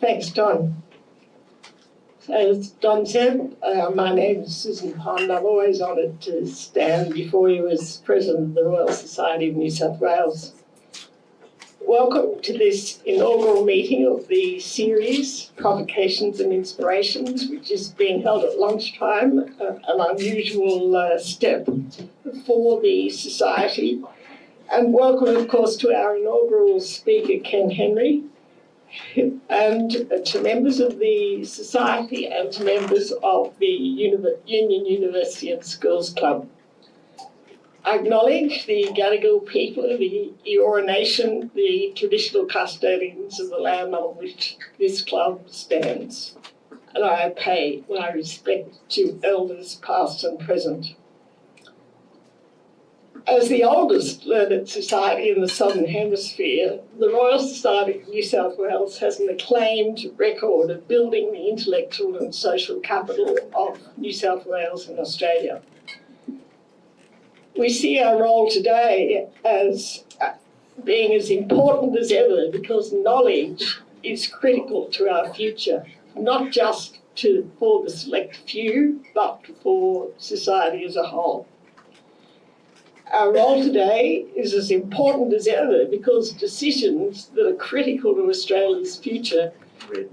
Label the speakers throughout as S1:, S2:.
S1: Thanks, Don. As Don said, my name is Susan Pond. I'm always honoured to stand before you as President of the Royal Society of New South Wales. Welcome to this inaugural meeting of the series, Provocations and Inspirations, which is being held at lunchtime, an unusual step for the Society. And welcome, of course, to our inaugural speaker, Ken Henry, and to members of the Society and to members of the Union University and Schools Club. I acknowledge the Gadigal people of the Eora Nation, the traditional custodians of the land on which this club stands, and I pay my respect to elders past and present. As the oldest learned society in the Southern Hemisphere, the Royal Society of New South Wales has an acclaimed record of building the intellectual and social capital of New South Wales and Australia. We see our role today as being as important as ever because knowledge is critical to our future, not just for the select few, but for society as a whole. Our role today is as important as ever because decisions that are critical to Australia's future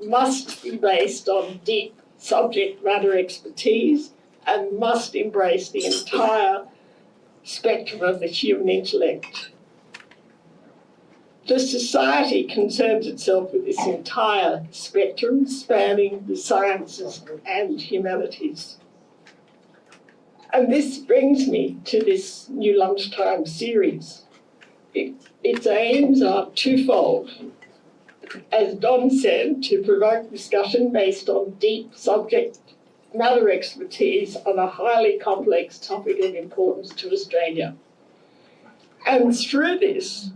S1: must be based on deep subject matter expertise and must embrace the entire spectrum of the human intellect. The Society concerns itself with this entire spectrum spanning the sciences and humanities. And this brings me to this new lunchtime series. Its aims are twofold. As Don said, to provoke discussion based on deep subject matter expertise on a highly complex topic of importance to Australia. And through this,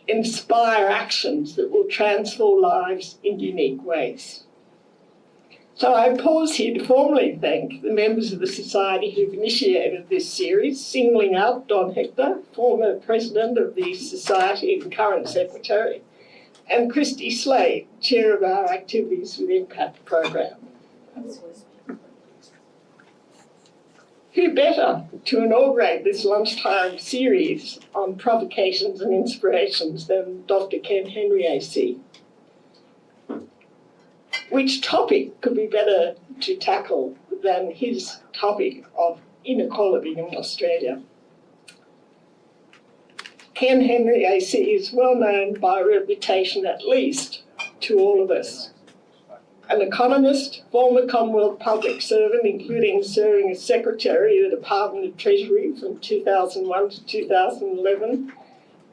S1: inspire actions that will transform lives in unique ways. So I pause here to formally thank the members of the Society who've initiated this series, singling out Don Hector, former President of the Society and current Secretary, and Christy Slade, Chair of our Activities with Impact program. Who better to inaugurate this lunchtime series on provocations and inspirations than Dr. Ken Henry AC? Which topic could be better to tackle than his topic of inequality in Australia? Ken Henry AC is well known by reputation, at least to all of us. An economist, former Commonwealth public servant, including serving as Secretary of the Department of Treasury from 2001 to 2011,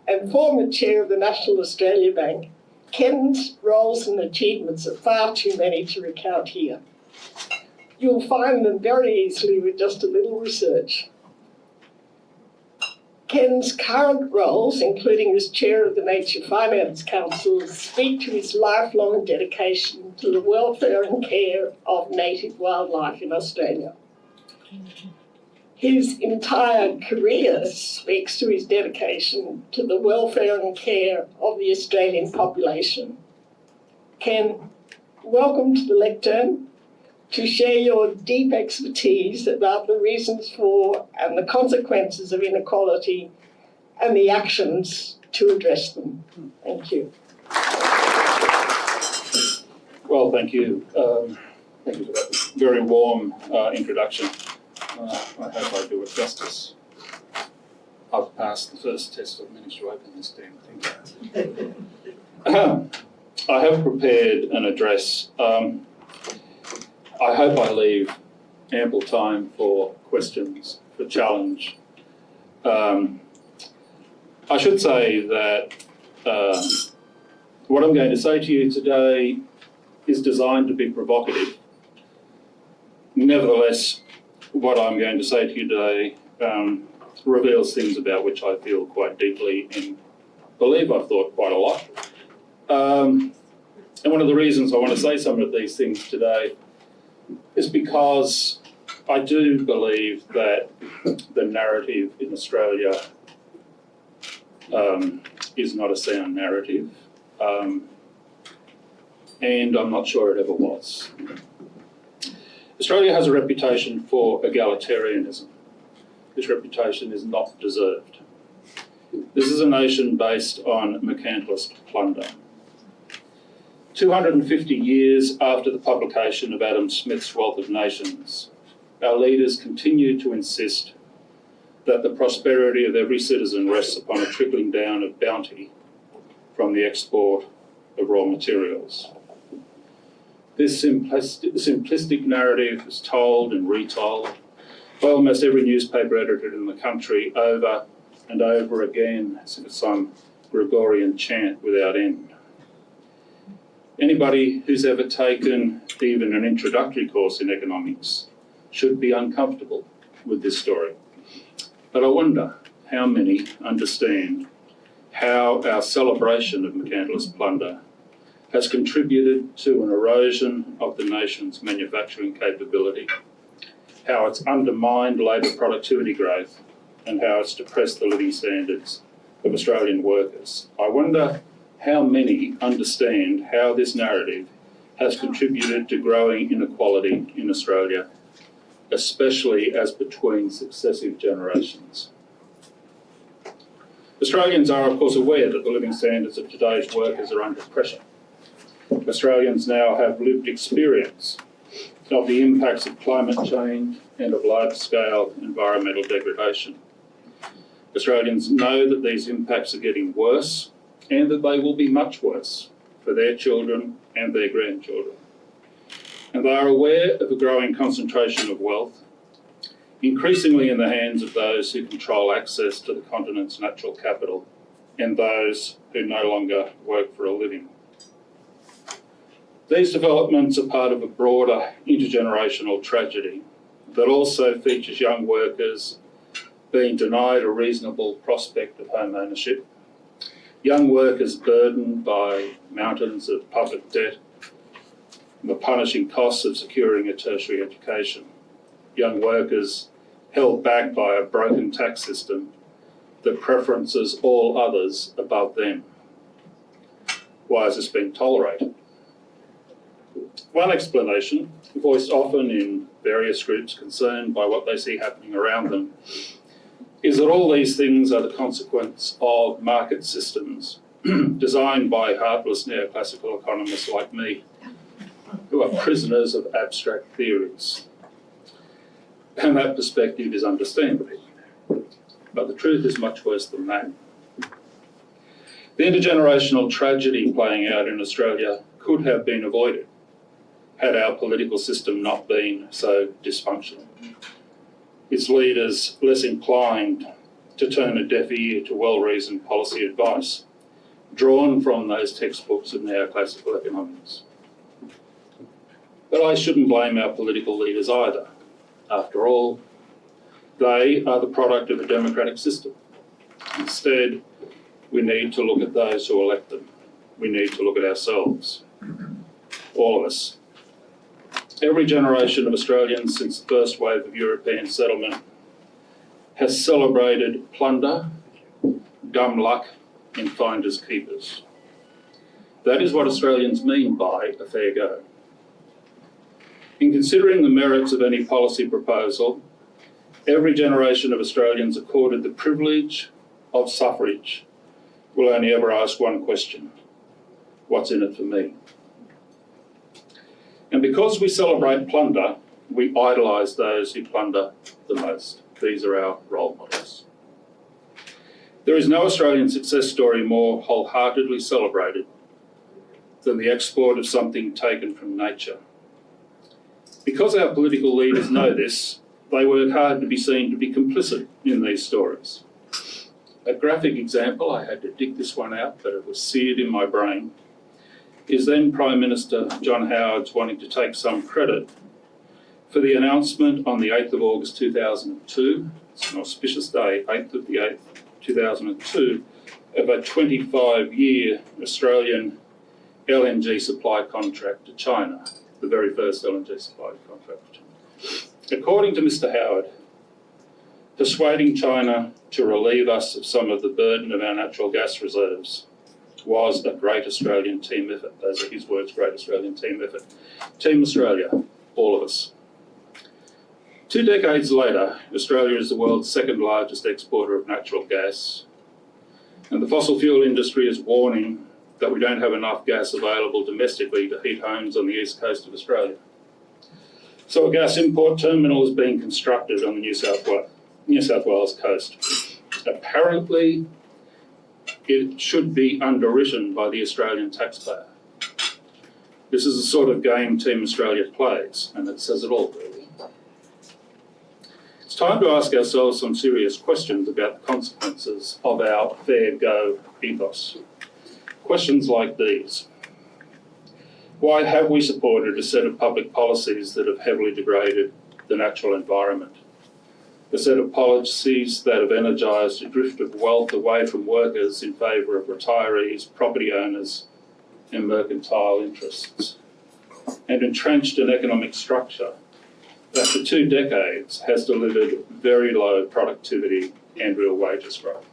S1: and former Chair of the National Australia Bank, Ken's roles and achievements are far too many to recount here. You'll find them very easily with just a little research. Ken's current roles, including as Chair of the Nature Finance Council, speak to his lifelong dedication to the welfare and care of native wildlife in Australia. His entire career speaks to his dedication to the welfare and care of the Australian population. Ken, welcome to the lectern to share your deep expertise about the reasons for and the consequences of inequality and the actions to address them. Thank you.
S2: Well, thank you. Thank you for that very warm introduction. I hope I do it justice. I've passed the first test of managed to open this damn thing. I have prepared an address. I hope I leave ample time for questions, for challenge. I should say that what I'm going to say to you today is designed to be provocative. Nevertheless, what I'm going to say to you today reveals things about which I feel quite deeply and believe I've thought quite a lot. And one of the reasons I want to say some of these things today is because I do believe that the narrative in Australia is not a sound narrative. and I'm not sure it ever was. Australia has a reputation for egalitarianism. This reputation is not deserved. This is a nation based on mercantilist plunder. 250 years after the publication of Adam Smith's Wealth of Nations, our leaders continue to insist that the prosperity of every citizen rests upon a trickling down of bounty from the export of raw materials. This simplistic narrative is told and retold by almost every newspaper editor in the country over and over again as if it's some Gregorian chant without end. Anybody who's ever taken even an introductory course in economics should be uncomfortable with this story. But I wonder how many understand how our celebration of mercantilist plunder has contributed to an erosion of the nation's manufacturing capability, how it's undermined labour productivity growth, and how it's depressed the living standards of Australian workers. I wonder how many understand how this narrative has contributed to growing inequality in Australia, especially as between successive generations. Australians are, of course, aware that the living standards of today's workers are under pressure. Australians now have lived experience of the impacts of climate change and of large-scale environmental degradation. Australians know that these impacts are getting worse and that they will be much worse for their children and their grandchildren. And they are aware of a growing concentration of wealth, increasingly in the hands of those who control access to the continent's natural capital and those who no longer work for a living. These developments are part of a broader intergenerational tragedy that also features young workers being denied a reasonable prospect of home ownership, young workers burdened by mountains of public debt, the punishing costs of securing a tertiary education, young workers held back by a broken tax system that preferences all others above them. Why has this been tolerated? One explanation, voiced often in various groups concerned by what they see happening around them, is that all these things are the consequence of market systems designed by heartless neoclassical economists like me, who are prisoners of abstract theories. And that perspective is understandable. But the truth is much worse than that. The intergenerational tragedy playing out in Australia could have been avoided had our political system not been so dysfunctional. Its leaders less inclined to turn a deaf ear to well-reasoned policy advice drawn from those textbooks of neoclassical economics. But I shouldn't blame our political leaders either. After all, they are the product of a democratic system. Instead, we need to look at those who elect them. We need to look at ourselves, all of us. Every generation of Australians since the first wave of European settlement has celebrated plunder, dumb luck, and finders keepers. That is what Australians mean by a fair go. In considering the merits of any policy proposal, every generation of Australians accorded the privilege of suffrage will only ever ask one question: what's in it for me? And because we celebrate plunder, we idolise those who plunder the most. These are our role models. There is no Australian success story more wholeheartedly celebrated than the export of something taken from nature. Because our political leaders know this, they work hard to be seen to be complicit in these stories. A graphic example, I had to dig this one out, but it was seared in my brain, is then Prime Minister John Howard's wanting to take some credit for the announcement on the 8th of August 2002, it's an auspicious day, 8th of the 8th, 2002, of a 25-year Australian LNG supply contract to China, the very first LNG supply contract. According to Mr. Howard, persuading China to relieve us of some of the burden of our natural gas reserves was a great Australian team effort. Those are his words, great Australian team effort. Team Australia, all of us. 2 decades later, Australia is the world's second largest exporter of natural gas, and the fossil fuel industry is warning that we don't have enough gas available domestically to heat homes on the east coast of Australia. So a gas import terminal is being constructed on the New South Wales coast. Apparently, it should be underwritten by the Australian taxpayer. This is the sort of game Team Australia plays, and it says it all, really. It's time to ask ourselves some serious questions about the consequences of our fair go ethos. Questions like these. Why have we supported a set of public policies that have heavily degraded the natural environment? A set of policies that have energised a drift of wealth away from workers in favour of retirees, property owners and mercantile interests, and entrenched an economic structure that for 2 decades has delivered very low productivity and real wages growth.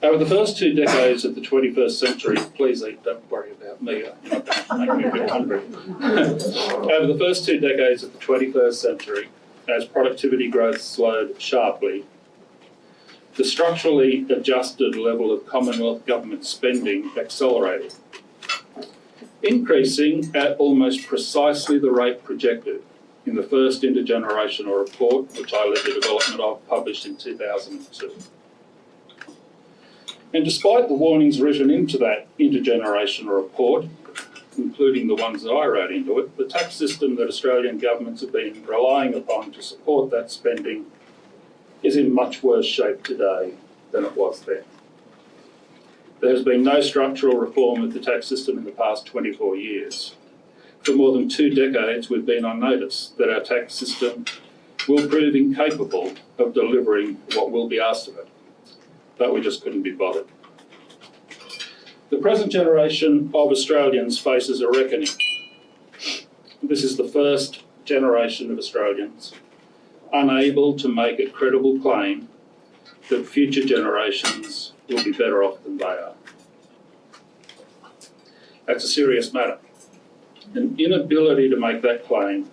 S2: Over the first 2 decades of the 21st century, please eat, don't worry about me, you're not going to make me a bit hungry. Over the first 2 decades of the 21st century, as productivity growth slowed sharply, the structurally adjusted level of Commonwealth government spending accelerated, increasing at almost precisely the rate projected in the first intergenerational report, which I led the development of, published in 2002. And despite the warnings written into that intergenerational report, including the ones that I wrote into it, the tax system that Australian governments have been relying upon to support that spending is in much worse shape today than it was then. There has been no structural reform of the tax system in the past 24 years. For more than 2 decades, we've been on notice that our tax system will prove incapable of delivering what will be asked of it, but we just couldn't be bothered. The present generation of Australians faces a reckoning. This is the first generation of Australians unable to make a credible claim that future generations will be better off than they are. That's a serious matter. An inability to make that claim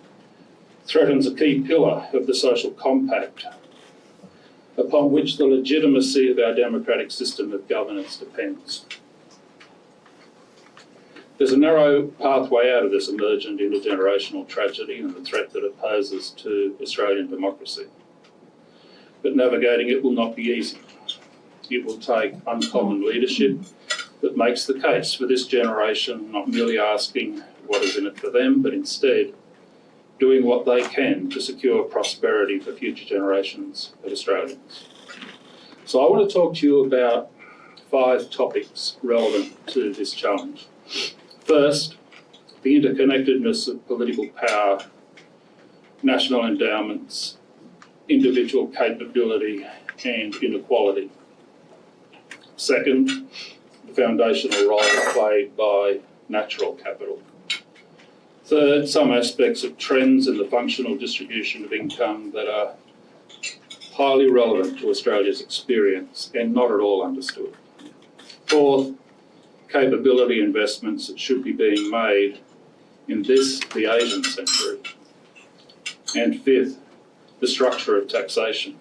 S2: threatens a key pillar of the social compact upon which the legitimacy of our democratic system of governance depends. There's a narrow pathway out of this emergent intergenerational tragedy and the threat that it poses to Australian democracy. But navigating it will not be easy. It will take uncommon leadership that makes the case for this generation not merely asking what is in it for them, but instead doing what they can to secure prosperity for future generations of Australians. So I want to talk to you about 5 topics relevant to this challenge. First, the interconnectedness of political power, national endowments, individual capability and inequality. Second, the foundational role played by natural capital. Third, some aspects of trends in the functional distribution of income that are highly relevant to Australia's experience and not at all understood. Fourth, capability investments that should be being made in this, the Asian century. And fifth, the structure of taxation.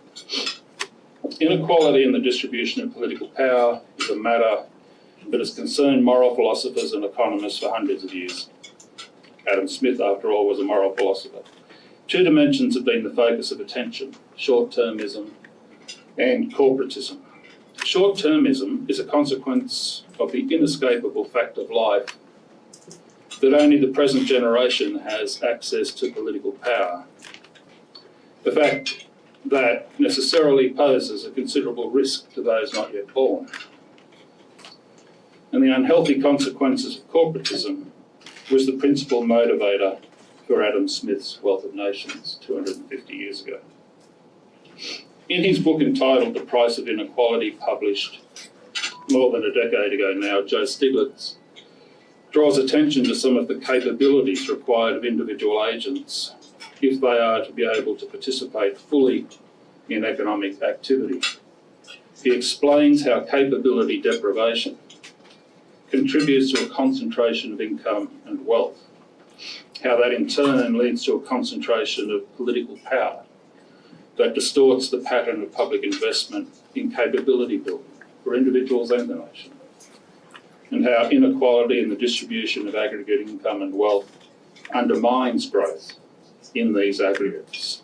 S2: Inequality in the distribution of political power is a matter that has concerned moral philosophers and economists for hundreds of years. Adam Smith, after all, was a moral philosopher. 2 dimensions have been the focus of attention: short-termism and corporatism. Short-termism is a consequence of the inescapable fact of life that only the present generation has access to political power. The fact that necessarily poses a considerable risk to those not yet born. And the unhealthy consequences of corporatism was the principal motivator for Adam Smith's Wealth of Nations 250 years ago. In his book entitled The Price of Inequality, published more than a decade ago now, Joe Stiglitz draws attention to some of the capabilities required of individual agents if they are to be able to participate fully in economic activity. He explains how capability deprivation contributes to a concentration of income and wealth, how that in turn leads to a concentration of political power that distorts the pattern of public investment in capability building for individuals and the nation, and how inequality in the distribution of aggregate income and wealth undermines growth in these aggregates.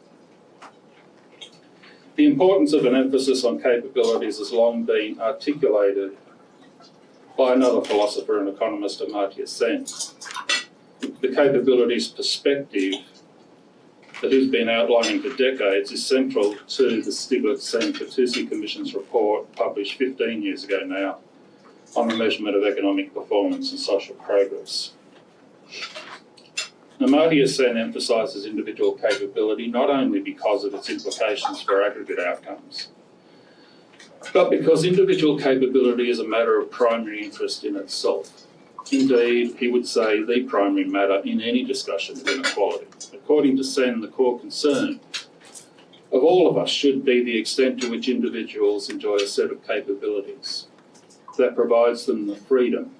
S2: The importance of an emphasis on capabilities has long been articulated by another philosopher and economist, Amartya Sen. The capabilities perspective that he's been outlining for decades is central to the Stiglitz-Sen-Fitoussi Commission's report published 15 years ago now on the measurement of economic performance and social progress. Amartya Sen emphasises individual capability not only because of its implications for aggregate outcomes, but because individual capability is a matter of primary interest in itself. Indeed, he would say the primary matter in any discussion of inequality. According to Sen, the core concern of all of us should be the extent to which individuals enjoy a set of capabilities that provides them the freedom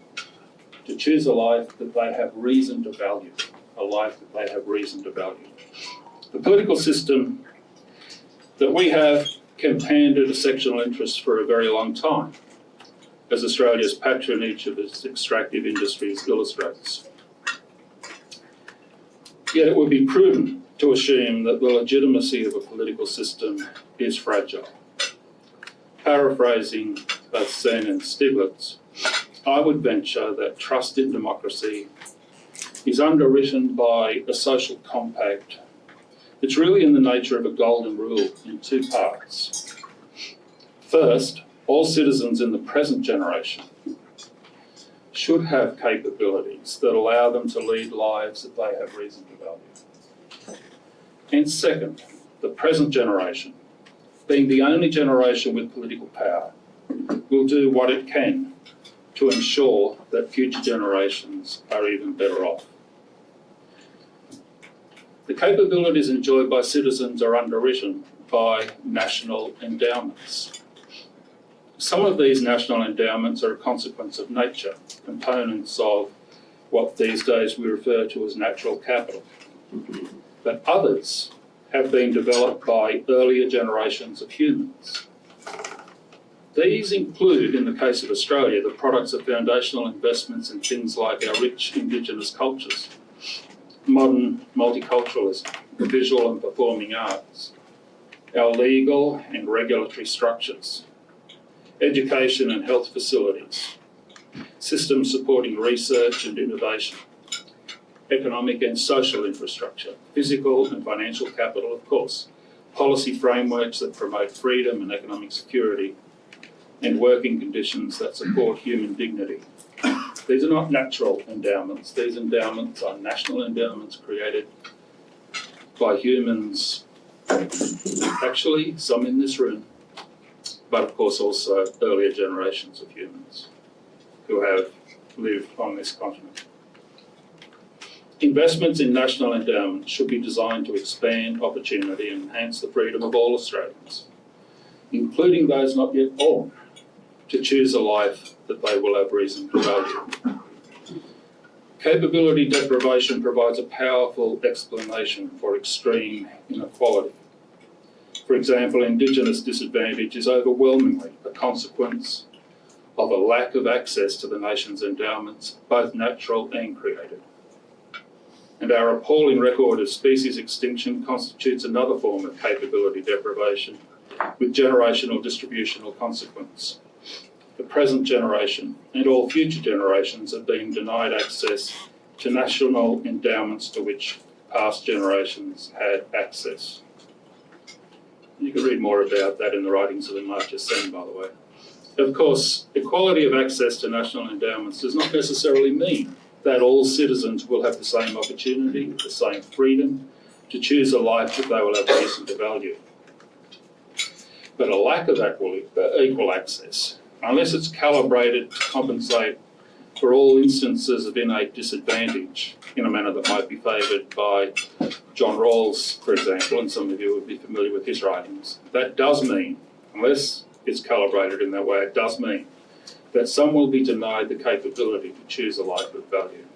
S2: to choose a life that they have reason to value, a life that they have reason to value. The political system that we have can pander to sectional interests for a very long time, as Australia's patronage of its extractive industries illustrates. Yet it would be prudent to assume that the legitimacy of a political system is fragile. Paraphrasing both Sen and Stiglitz, I would venture that trust in democracy is underwritten by a social compact that's really in the nature of a golden rule in two parts. First, all citizens in the present generation should have capabilities that allow them to lead lives that they have reason to value. And second, the present generation, being the only generation with political power, will do what it can to ensure that future generations are even better off. The capabilities enjoyed by citizens are underwritten by national endowments. Some of these national endowments are a consequence of nature, components of what these days we refer to as natural capital. But others have been developed by earlier generations of humans. These include, in the case of Australia, the products of foundational investments in things like our rich Indigenous cultures, modern multiculturalism, the visual and performing arts, our legal and regulatory structures, education and health facilities, systems supporting research and innovation, economic and social infrastructure, physical and financial capital, of course, policy frameworks that promote freedom and economic security, and working conditions that support human dignity. These are not natural endowments. These endowments are national endowments created by humans, actually some in this room, but of course also earlier generations of humans who have lived on this continent. Investments in national endowments should be designed to expand opportunity and enhance the freedom of all Australians, including those not yet born, to choose a life that they will have reason to value. Capability deprivation provides a powerful explanation for extreme inequality. For example, Indigenous disadvantage is overwhelmingly a consequence of a lack of access to the nation's endowments, both natural and created. And our appalling record of species extinction constitutes another form of capability deprivation with generational distributional consequence. The present generation and all future generations have been denied access to national endowments to which past generations had access. You can read more about that in the writings of Amartya Sen, by the way. Of course, equality of access to national endowments does not necessarily mean that all citizens will have the same opportunity, the same freedom to choose a life that they will have reason to value. But a lack of equal access, unless it's calibrated to compensate for all instances of innate disadvantage in a manner that might be favoured by John Rawls, for example, and some of you would be familiar with his writings. That does mean, unless is calibrated in that way, it does mean that some will be denied the capability to choose a life of value.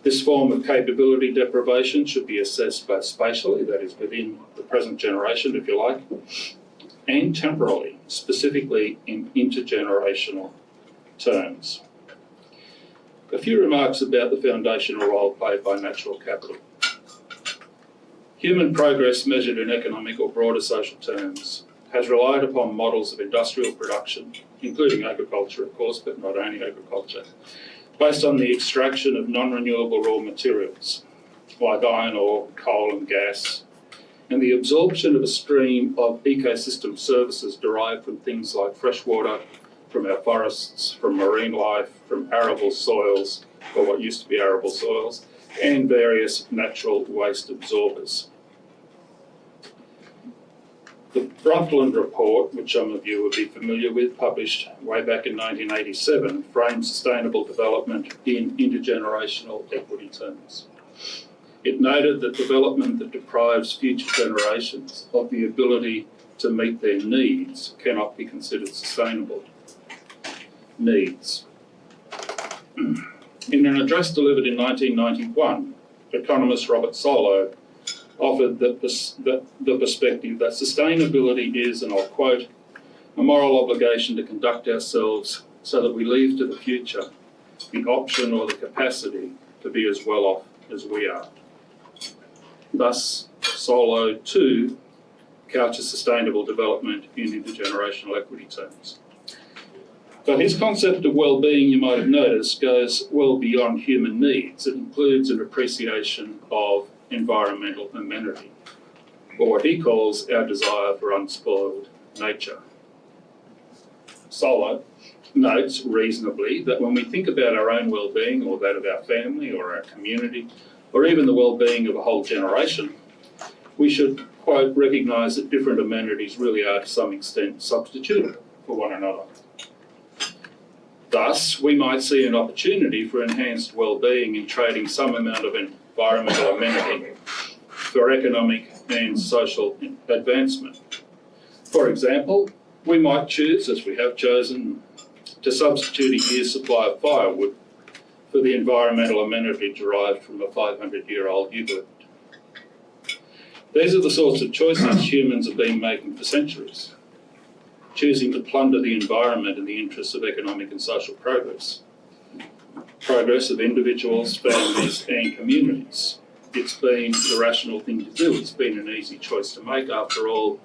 S2: This form of capability deprivation should be assessed both spatially, that is within the present generation, if you like, and temporally, specifically in intergenerational terms. A few remarks about the foundational role played by natural capital. Human progress measured in economic or broader social terms has relied upon models of industrial production, including agriculture, of course, but not only agriculture, based on the extraction of non-renewable raw materials like iron ore, coal and gas, and the absorption of a stream of ecosystem services derived from things like fresh water, from our forests, from marine life, from arable soils, or what used to be arable soils, and various natural waste absorbers. The Brundtland report, which some of you will be familiar with, published way back in 1987, framed sustainable development in intergenerational equity terms. It noted that development that deprives future generations of the ability to meet their needs cannot be considered sustainable. Needs. In an address delivered in 1991, economist Robert Solow offered the perspective that sustainability is, and I'll quote, a moral obligation to conduct ourselves so that we leave to the future the option or the capacity to be as well off as we are. Thus, Solow too couches sustainable development in intergenerational equity terms. But his concept of well-being, you might have noticed, goes well beyond human needs. It includes an appreciation of environmental amenity, or what he calls our desire for unspoiled nature. Solow notes reasonably that when we think about our own well-being, or that of our family or our community, or even the well-being of a whole generation, we should, quote, recognise that different amenities really are to some extent substitutable for one another. Thus, we might see an opportunity for enhanced well-being in trading some amount of environmental amenity for economic and social advancement. For example, we might choose, as we have chosen, to substitute a year's supply of firewood for the environmental amenity derived from a 500-year-old eucalypt. These are the sorts of choices humans have been making for centuries, choosing to plunder the environment in the interests of economic and social progress of individuals, families and communities. It's been the rational thing to do. It's been an easy choice to make. After all,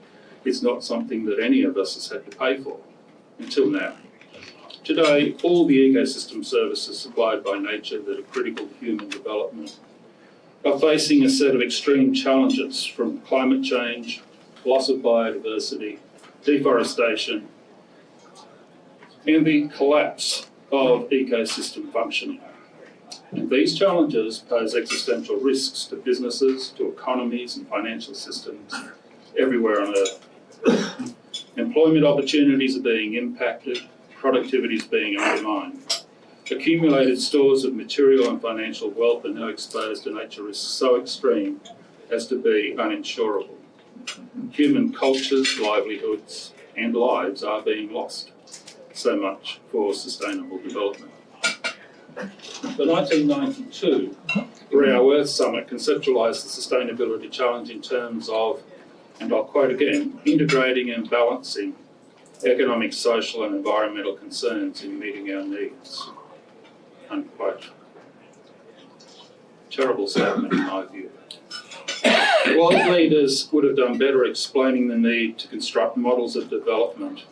S2: it's not something that any of us has had to pay for, until now. Today, all the ecosystem services supplied by nature that are critical to human development are facing a set of extreme challenges, from climate change, loss of biodiversity, deforestation, and the collapse of ecosystem functioning. And these challenges pose existential risks to businesses, to economies and financial systems everywhere on Earth. Employment opportunities are being impacted, productivity is being undermined. Accumulated stores of material and financial wealth are now exposed to nature risks so extreme as to be uninsurable. Human cultures, livelihoods and lives are being lost. So much for sustainable development. The 1992 Rio Earth Summit conceptualised the sustainability challenge in terms of, and I'll quote again, integrating and balancing economic, social and environmental concerns in meeting our needs, unquote. Terrible statement in my view. World leaders would have done better explaining the need to construct models of development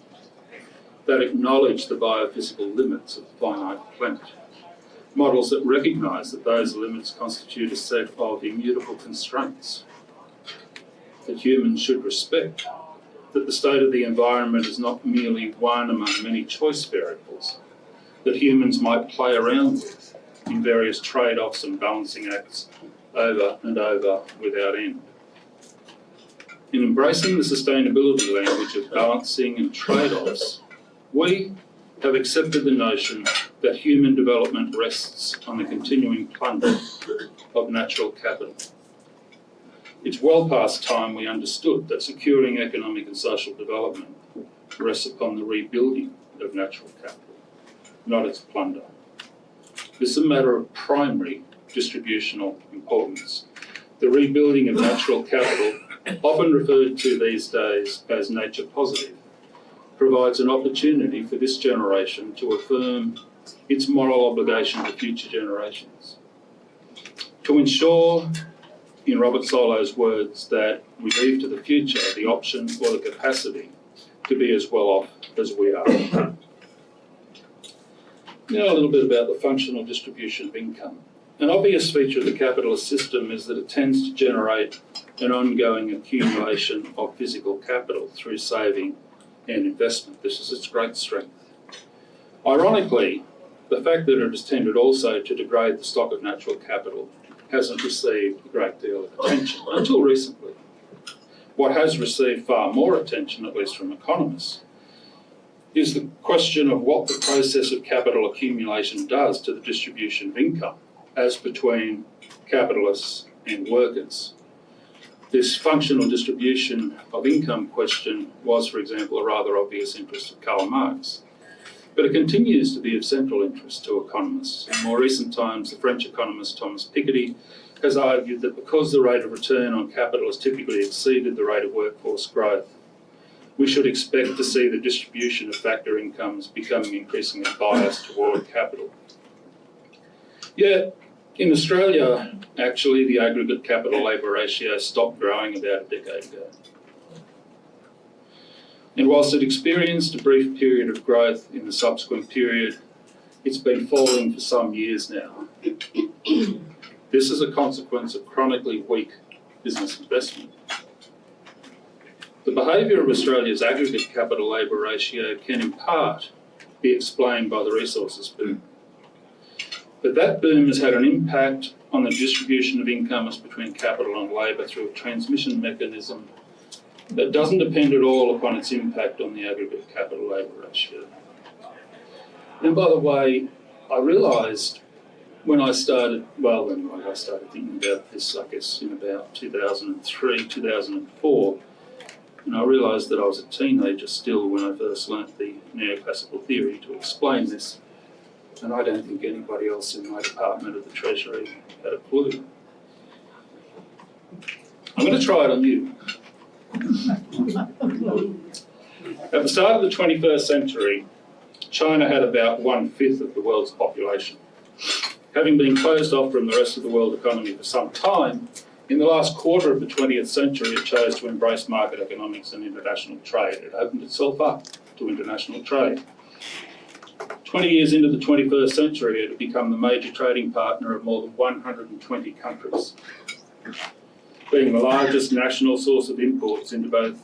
S2: that acknowledge the biophysical limits of the finite planet. Models that recognise that those limits constitute a set of immutable constraints that humans should respect, that the state of the environment is not merely one among many choice variables that humans might play around with in various trade-offs and balancing acts over and over without end. In embracing the sustainability language of balancing and trade-offs, we have accepted the notion that human development rests on the continuing plunder of natural capital. It's well past time we understood that securing economic and social development rests upon the rebuilding of natural capital, not its plunder. This is a matter of primary distributional importance. The rebuilding of natural capital, often referred to these days as nature positive, provides an opportunity for this generation to affirm its moral obligation to future generations. To ensure, in Robert Solo's words, that we leave to the future the option or the capacity to be as well off as we are. Now a little bit about the functional distribution of income. An obvious feature of the capitalist system is that it tends to generate an ongoing accumulation of physical capital through saving and investment. This is its great strength. Ironically, the fact that it has tended also to degrade the stock of natural capital hasn't received a great deal of attention until recently. What has received far more attention, at least from economists, is the question of what the process of capital accumulation does to the distribution of income as between capitalists and workers. This functional distribution of income question was, for example, a rather obvious interest of Karl Marx. But it continues to be of central interest to economists. In more recent times, the French economist Thomas Piketty has argued that because the rate of return on capital has typically exceeded the rate of workforce growth, we should expect to see the distribution of factor incomes becoming increasingly biased toward capital. Yet, in Australia, actually, the aggregate capital-labour ratio stopped growing about a decade ago. And whilst it experienced a brief period of growth in the subsequent period, it's been falling for some years now. This is a consequence of chronically weak business investment. The behaviour of Australia's aggregate capital-labour ratio can in part be explained by the resources boom. But that boom has had an impact on the distribution of incomes between capital and labour through a transmission mechanism that doesn't depend at all upon its impact on the aggregate capital-labour ratio. And by the way, I realised when I started, I started thinking about this, I guess, in about 2003, 2004, and I realised that I was a teenager still when I first learnt the neoclassical theory to explain this, and I don't think anybody else in my department of the Treasury had a clue. I'm going to try it on you. At the start of the 21st century, China had about 1/5 of the world's population. Having been closed off from the rest of the world economy for some time, in the last quarter of the 20th century, it chose to embrace market economics and international trade. It opened itself up to international trade. 20 years into the 21st century, it had become the major trading partner of more than 120 countries, being the largest national source of imports into both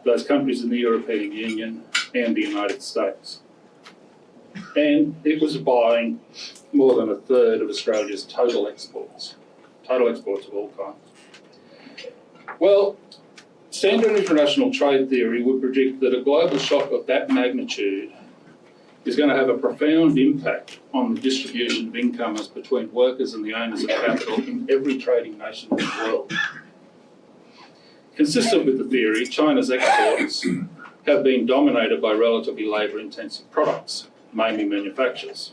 S2: those countries in the European Union and the United States. And it was buying more than a third of Australia's total exports of all kinds. Well, standard international trade theory would predict that a global shock of that magnitude is going to have a profound impact on the distribution of incomes between workers and the owners of capital in every trading nation in the world. Consistent with the theory, China's exports have been dominated by relatively labour-intensive products, mainly manufactures,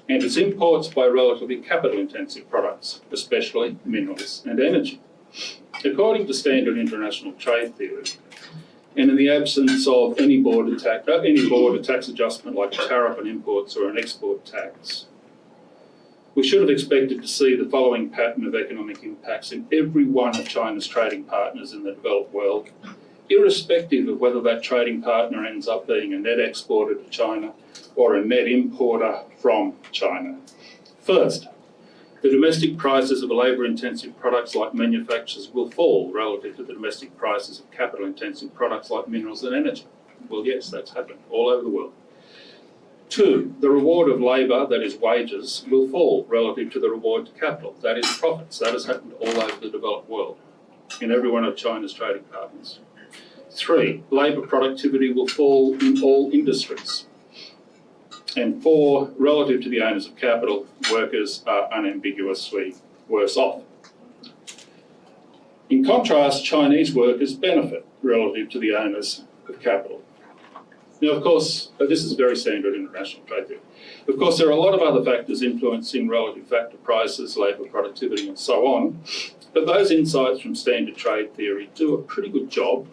S2: and its imports by relatively capital-intensive products, especially minerals and energy. According to standard international trade theory, and in the absence of any border tax adjustment like a tariff on imports or an export tax, we should have expected to see the following pattern of economic impacts in every one of China's trading partners in the developed world, irrespective of whether that trading partner ends up being a net exporter to China or a net importer from China. First, the domestic prices of labour-intensive products like manufactures will fall relative to the domestic prices of capital-intensive products like minerals and energy. Well, yes, that's happened all over the world. Two, the reward of labour, that is wages, will fall relative to the reward to capital, that is profits. That has happened all over the developed world, in every one of China's trading partners. Three, labour productivity will fall in all industries. And four, relative to the owners of capital, workers are unambiguously worse off. In contrast, Chinese workers benefit relative to the owners of capital. Now, of course, this is very standard international trade theory. Of course, there are a lot of other factors influencing relative factor prices, labour productivity and so on, but those insights from standard trade theory do a pretty good job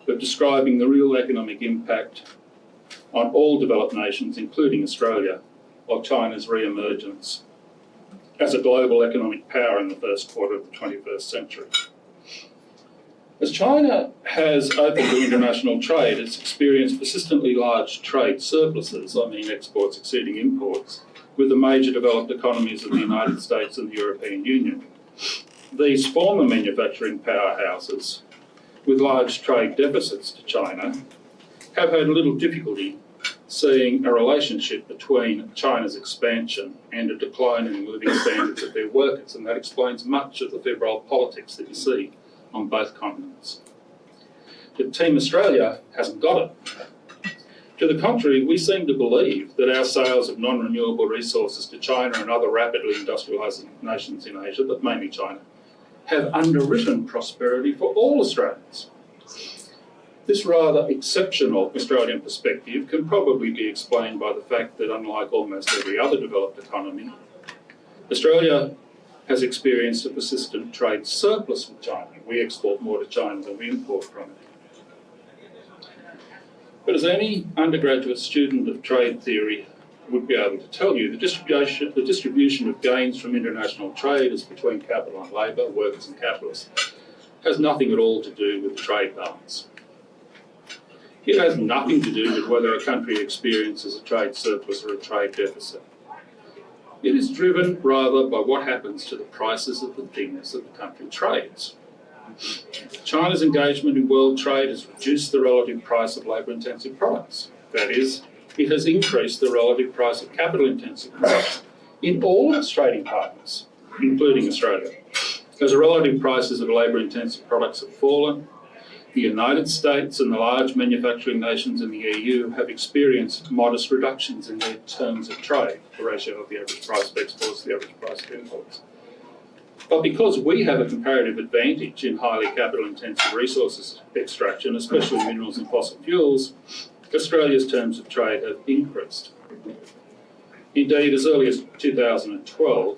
S2: of describing the real economic impact on all developed nations, including Australia, of China's re-emergence as a global economic power in the first quarter of the 21st century. As China has opened to international trade, it's experienced persistently large trade surpluses, I mean exports exceeding imports, with the major developed economies of the United States and the European Union. These former manufacturing powerhouses, with large trade deficits to China, have had little difficulty seeing a relationship between China's expansion and a decline in living standards of their workers, and that explains much of the febrile politics that you see on both continents. But Team Australia hasn't got it. To the contrary, we seem to believe that our sales of non-renewable resources to China and other rapidly industrialising nations in Asia, but mainly China, have underwritten prosperity for all Australians. This rather exceptional Australian perspective can probably be explained by the fact that, unlike almost every other developed economy, Australia has experienced a persistent trade surplus with China. We export more to China than we import from it. But as any undergraduate student of trade theory would be able to tell you, the distribution of gains from international trade as between capital and labour, workers and capitalists, has nothing at all to do with the trade balance. It has nothing to do with whether a country experiences a trade surplus or a trade deficit. It is driven rather by what happens to the prices of the things that the country trades. China's engagement in world trade has reduced the relative price of labour-intensive products. That is, it has increased the relative price of capital-intensive products in all its trading partners, including Australia. As the relative prices of labour-intensive products have fallen, the United States and the large manufacturing nations in the EU have experienced modest reductions in their terms of trade, the ratio of the average price of exports to the average price of imports. But because we have a comparative advantage in highly capital-intensive resources extraction, especially minerals and fossil fuels, Australia's terms of trade have increased. Indeed, as early as 2012,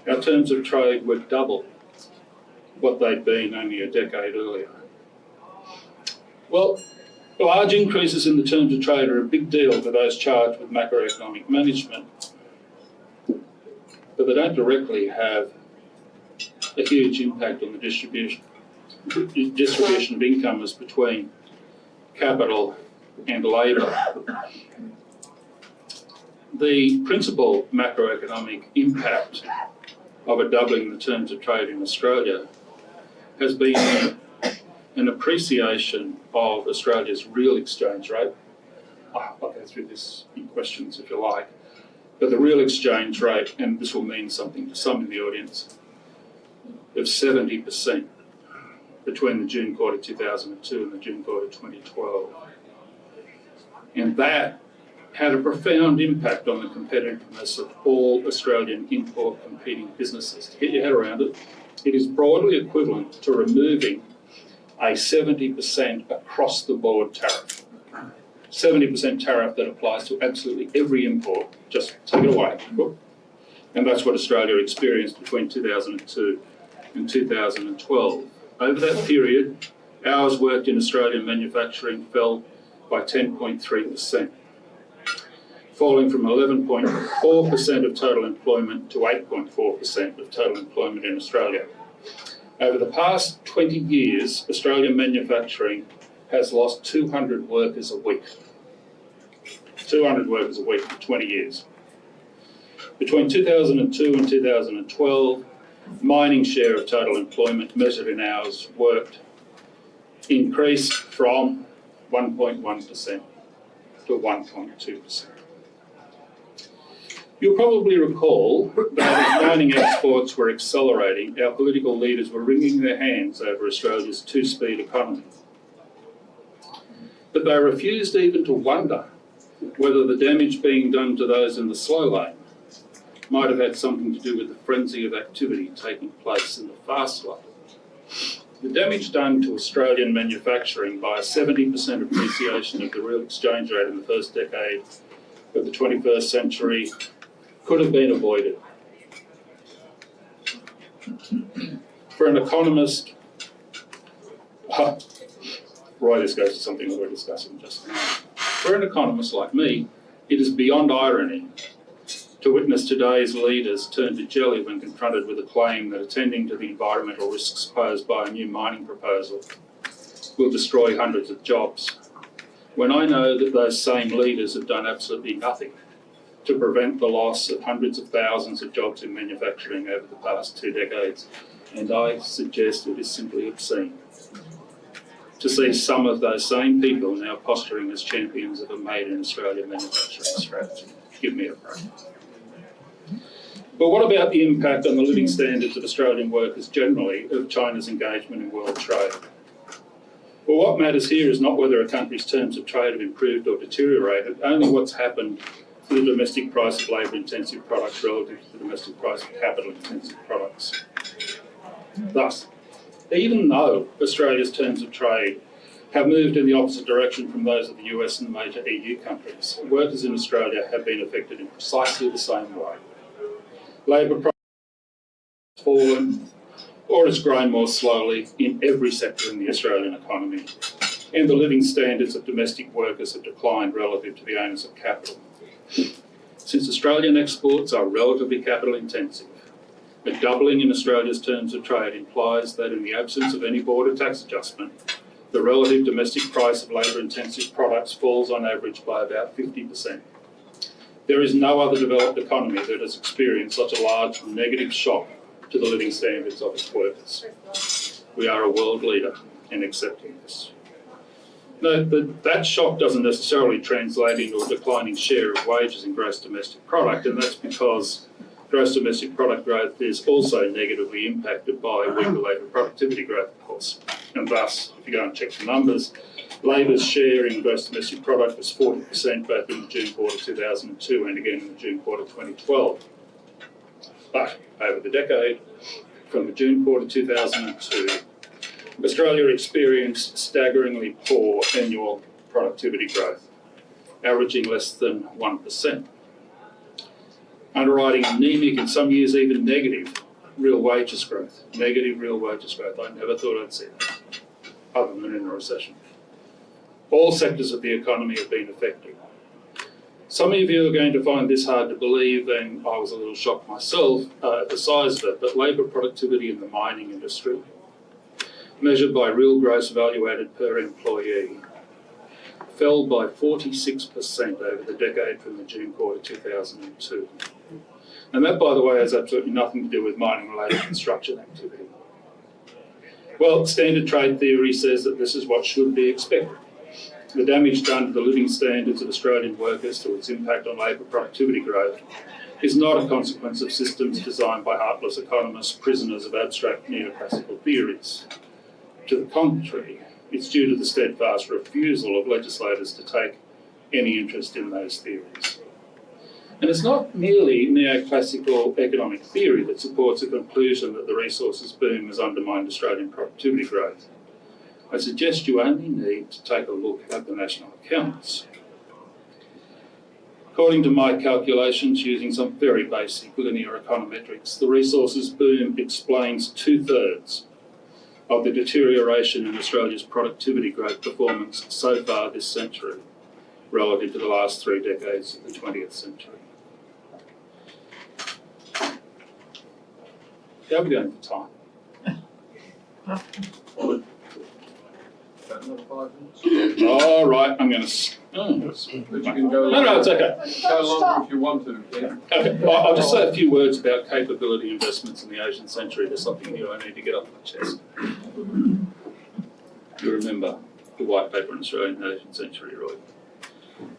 S2: our terms of trade were double what they'd been only a decade earlier. Well, large increases in the terms of trade are a big deal for those charged with macroeconomic management, but they don't directly have a huge impact on the distribution of income as between capital and labour. The principal macroeconomic impact of a doubling the terms of trade in Australia has been an appreciation of Australia's real exchange rate. I'll go through this in questions if you like, but the real exchange rate, and this will mean something to some in the audience, of 70% between the June quarter 2002 and the June quarter 2012. And that had a profound impact on the competitiveness of all Australian import competing businesses. To get your head around it, it is broadly equivalent to removing a 70% across the board tariff. 70% tariff that applies to absolutely every import, just take it away. And that's what Australia experienced between 2002 and 2012. Over that period, hours worked in Australian manufacturing fell by 10.3%, falling from 11.4% of total employment to 8.4% of total employment in Australia. Over the past 20 years, Australian manufacturing has lost 200 workers a week. 200 workers a week for 20 years. Between 2002 and 2012, mining share of total employment measured in hours worked increased from 1.1% to 1.2%. You'll probably recall that as mining exports were accelerating, our political leaders were wringing their hands over Australia's two-speed economy. But they refused even to wonder whether the damage being done to those in the slow lane might have had something to do with the frenzy of activity taking place in the fast lane. The damage done to Australian manufacturing by a 70% appreciation of the real exchange rate in the first decade of the 21st century could have been avoided. For an economist, right, this goes to something we were discussing just now. For an economist like me, it is beyond irony to witness today's leaders turn to jelly when confronted with a claim that attending to the environmental risks posed by a new mining proposal will destroy hundreds of jobs, when I know that those same leaders have done absolutely nothing to prevent the loss of hundreds of thousands of jobs in manufacturing over the past 2 decades. And I suggest it is simply obscene to see some of those same people now posturing as champions of a made in Australia manufacturing strategy. Give me a break. But what about the impact on the living standards of Australian workers generally of China's engagement in world trade? Well, what matters here is not whether a country's terms of trade have improved or deteriorated, only what's happened to the domestic price of labour-intensive products relative to the domestic price of capital-intensive products. Thus, even though Australia's terms of trade have moved in the opposite direction from those of the US and major EU countries, workers in Australia have been affected in precisely the same way. Labour prices have fallen or has grown more slowly in every sector in the Australian economy, and the living standards of domestic workers have declined relative to the owners of capital. Since Australian exports are relatively capital intensive, a doubling in Australia's terms of trade implies that in the absence of any border tax adjustment, the relative domestic price of labour-intensive products falls on average by about 50%. There is no other developed economy that has experienced such a large negative shock to the living standards of its workers. We are a world leader in accepting this. Note that that shock doesn't necessarily translate into a declining share of wages in gross domestic product, and that's because gross domestic product growth is also negatively impacted by weaker labour productivity growth, of course. And thus, if you go and check the numbers, Labour's share in gross domestic product was 40% both in the June quarter 2002 and again in the June quarter 2012. But over the decade, from the June quarter 2002, Australia experienced staggeringly poor annual productivity growth, averaging less than 1%. Underwriting anemic, in some years even negative, real wages growth. Negative real wages growth. I never thought I'd see that, other than in a recession. All sectors of the economy have been affected. Some of you are going to find this hard to believe, and I was a little shocked myself at the size of it, but labour productivity in the mining industry, measured by real gross value added per employee, fell by 46% over the decade from the June quarter 2002. And that, by the way, has absolutely nothing to do with mining-related construction activity. Well, standard trade theory says that this is what should be expected. The damage done to the living standards of Australian workers through its impact on labour productivity growth is not a consequence of systems designed by heartless economists, prisoners of abstract neoclassical theories. To the contrary, it's due to the steadfast refusal of legislators to take any interest in those theories. And it's not merely neoclassical economic theory that supports a conclusion that the resources boom has undermined Australian productivity growth. I suggest you only need to take a look at the national accounts. According to my calculations, using some very basic linear econometrics, the resources boom explains 2/3 of the deterioration in Australia's productivity growth performance so far this century, relative to the last 3 decades of the 20th century. How are we doing for time?
S3: Another 5 minutes.
S2: All right, I'm going to...
S3: But you can go
S2: No, it's okay.
S3: Go longer if you want to. Yeah.
S2: Okay, I'll just say a few words about capability investments in the Asian century. There's something new I need to get off my chest. You remember the white paper on Australian Asian century, right?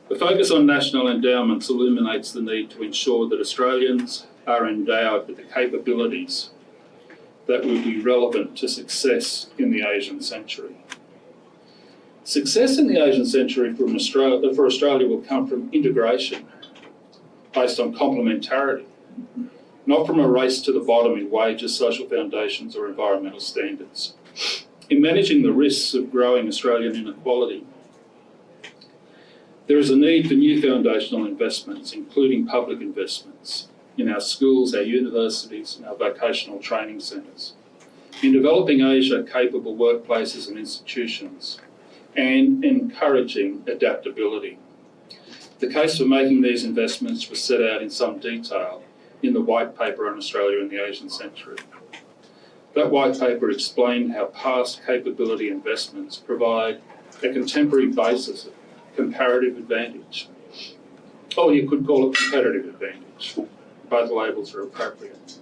S2: The focus on national endowments illuminates the need to ensure that Australians are endowed with the capabilities that will be relevant to success in the Asian century. Success in the Asian century for Australia will come from integration based on complementarity, not from a race to the bottom in wages, social foundations or environmental standards. In managing the risks of growing Australian inequality, there is a need for new foundational investments, including public investments, in our schools, our universities, and our vocational training centres, in developing Asia capable workplaces and institutions, and encouraging adaptability. The case for making these investments was set out in some detail in the White Paper on Australia in the Asian Century. That White Paper explained how past capability investments provide a contemporary basis of comparative advantage, or you could call it competitive advantage. Both labels are appropriate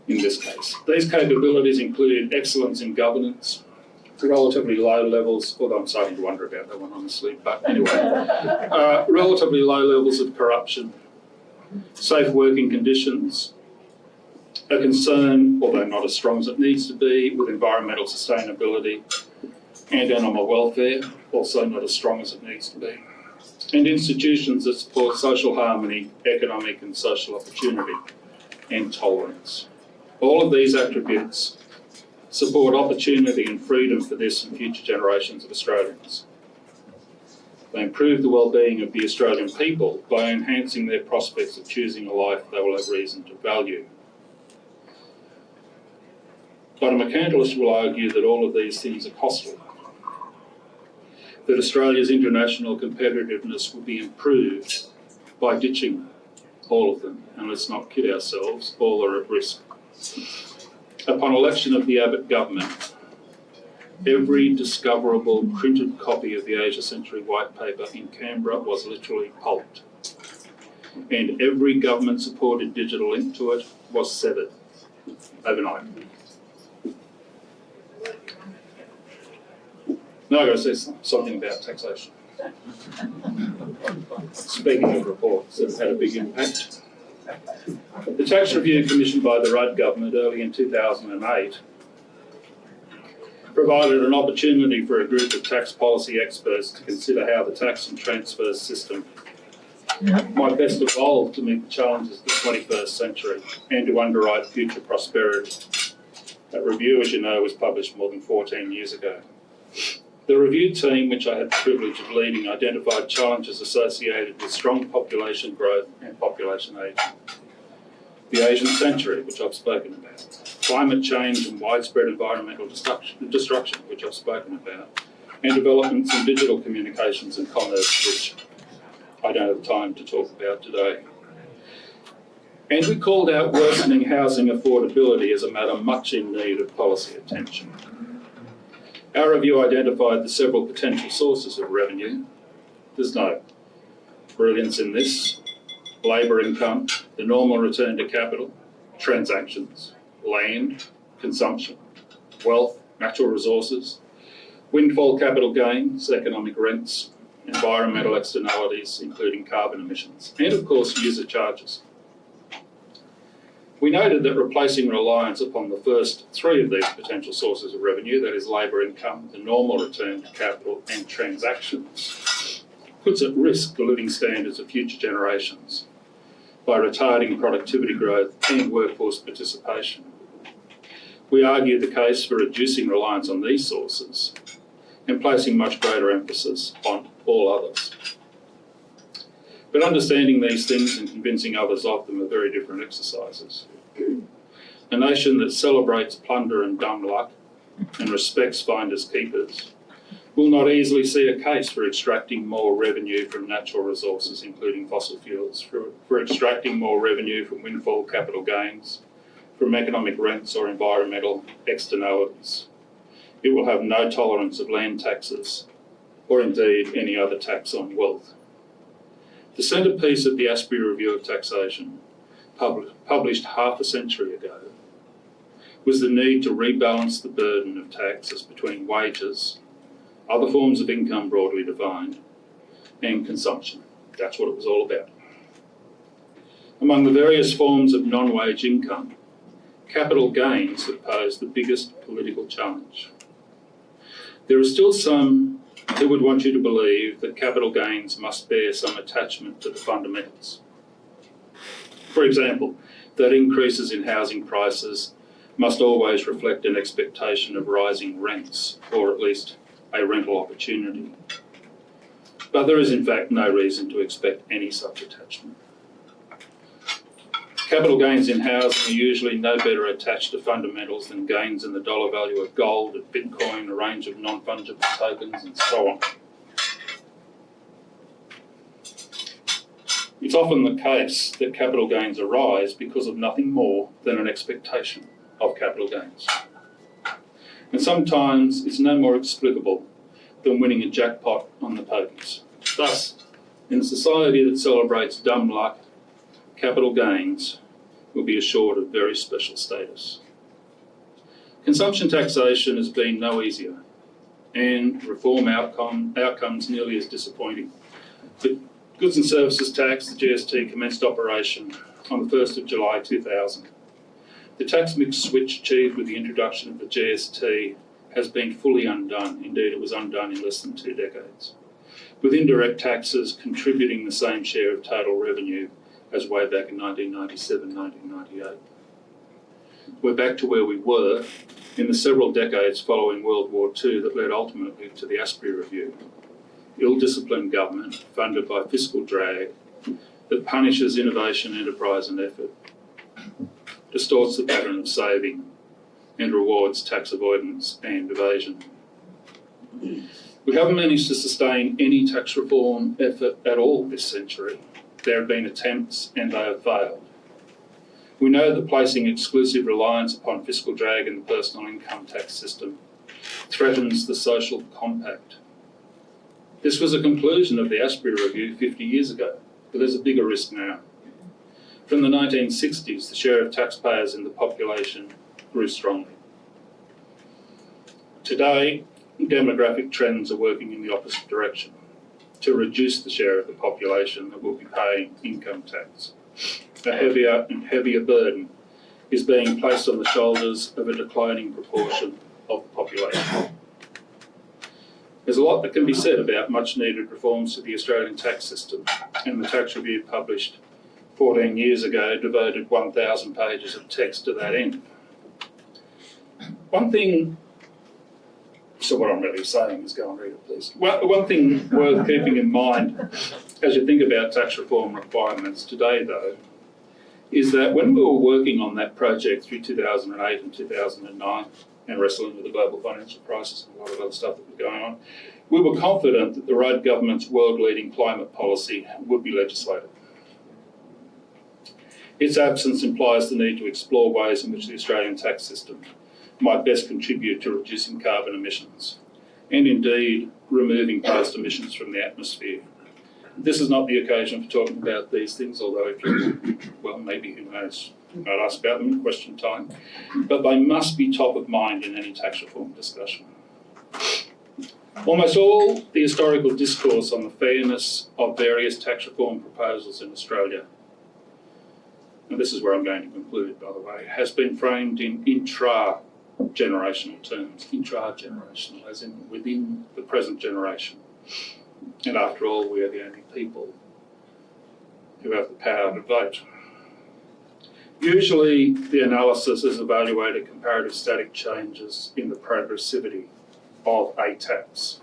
S2: in this case. These capabilities included excellence in governance, relatively low levels, although I'm starting to wonder about that one honestly, but anyway, relatively low levels of corruption, safe working conditions, a concern, although not as strong as it needs to be, with environmental sustainability and animal welfare, also not as strong as it needs to be, and institutions that support social harmony, economic and social opportunity, and tolerance. All of these attributes support opportunity and freedom for this and future generations of Australians. They improve the well-being of the Australian people by enhancing their prospects of choosing a life they will have reason to value. But a mercantilist will argue that all of these things are costly, that Australia's international competitiveness will be improved by ditching all of them, and let's not kid ourselves, all are at risk. Upon election of the Abbott government, every discoverable printed copy of the Asia Century White Paper in Canberra was literally pulped, and every government-supported digital link to it was severed overnight. Now I've got to say something about taxation. Speaking of reports that have had a big impact, the tax review commissioned by the Rudd government early in 2008 provided an opportunity for a group of tax policy experts to consider how the tax and transfer system might best evolve to meet the challenges of the 21st century and to underwrite future prosperity. That review, as you know, was published more than 14 years ago. The review team, which I had the privilege of leading, identified challenges associated with strong population growth and population ageing, the Asian century, which I've spoken about, climate change and widespread environmental destruction, which I've spoken about, and developments in digital communications and commerce, which I don't have time to talk about today. And we called out worsening housing affordability as a matter much in need of policy attention. Our review identified the several potential sources of revenue. There's no brilliance in this. Labour income, the normal return to capital, transactions, land, consumption, wealth, natural resources, windfall capital gains, economic rents, environmental externalities, including carbon emissions, and of course user charges. We noted that replacing reliance upon the first three of these potential sources of revenue, that is labour income, the normal return to capital and transactions, puts at risk the living standards of future generations by retarding productivity growth and workforce participation. We argue the case for reducing reliance on these sources and placing much greater emphasis on all others. But understanding these things and convincing others of them are very different exercises. A nation that celebrates plunder and dumb luck and respects finders keepers will not easily see a case for extracting more revenue from natural resources, including fossil fuels, for extracting more revenue from windfall capital gains, from economic rents or environmental externalities. It will have no tolerance of land taxes or indeed any other tax on wealth. The centrepiece of the Asprey Review of Taxation, published half a century ago, was the need to rebalance the burden of taxes between wages, other forms of income broadly defined, and consumption. That's what it was all about. Among the various forms of non-wage income, capital gains have posed the biggest political challenge. There are still some who would want you to believe that capital gains must bear some attachment to the fundamentals. For example, that increases in housing prices must always reflect an expectation of rising rents, or at least a rental opportunity. But there is in fact no reason to expect any such attachment. Capital gains in housing are usually no better attached to fundamentals than gains in the dollar value of gold, of Bitcoin, a range of non-fungible tokens, and so on. It's often the case that capital gains arise because of nothing more than an expectation of capital gains. And sometimes it's no more explicable than winning a jackpot on the pokies. Thus, in a society that celebrates dumb luck, capital gains will be assured of very special status. Consumption taxation has been no easier, and reform outcomes nearly as disappointing. The Goods and Services Tax, the GST, commenced operation on the 1st of July 2000. The tax mix switch achieved with the introduction of the GST has been fully undone. Indeed, it was undone in less than 2 decades, with indirect taxes contributing the same share of total revenue as way back in 1997, 1998. We're back to where we were in the several decades following World War II that led ultimately to the Asprey Review. Ill-disciplined government funded by fiscal drag that punishes innovation, enterprise and effort, distorts the pattern of saving and rewards tax avoidance and evasion. We haven't managed to sustain any tax reform effort at all this century. There have been attempts and they have failed. We know that placing exclusive reliance upon fiscal drag in the personal income tax system threatens the social compact. This was a conclusion of the Asprey Review 50 years ago, but there's a bigger risk now. From the 1960s, the share of taxpayers in the population grew strongly. Today, demographic trends are working in the opposite direction, to reduce the share of the population that will be paying income tax. A heavier and heavier burden is being placed on the shoulders of a declining proportion of the population. There's a lot that can be said about much needed reforms to the Australian tax system, and the Tax Review published 14 years ago devoted 1,000 pages of text to that end. One thing, so what I'm really saying is go and read it, please. One thing worth keeping in mind as you think about tax reform requirements today, though, is that when we were working on that project through 2008 and 2009, and wrestling with the global financial crisis and a lot of other stuff that was going on, we were confident that the Rudd government's world-leading climate policy would be legislated. Its absence implies the need to explore ways in which the Australian tax system might best contribute to reducing carbon emissions, and indeed removing past emissions from the atmosphere. This is not the occasion for talking about these things, although if you, well, maybe who knows, I'd ask about them in question time, but they must be top of mind in any tax reform discussion. Almost all the historical discourse on the fairness of various tax reform proposals in Australia, and this is where I'm going to conclude, by the way, has been framed in intra-generational terms, intra-generational, as in within the present generation. And after all, we are the only people who have the power to vote. Usually, the analysis has evaluated comparative static changes in the progressivity of a tax.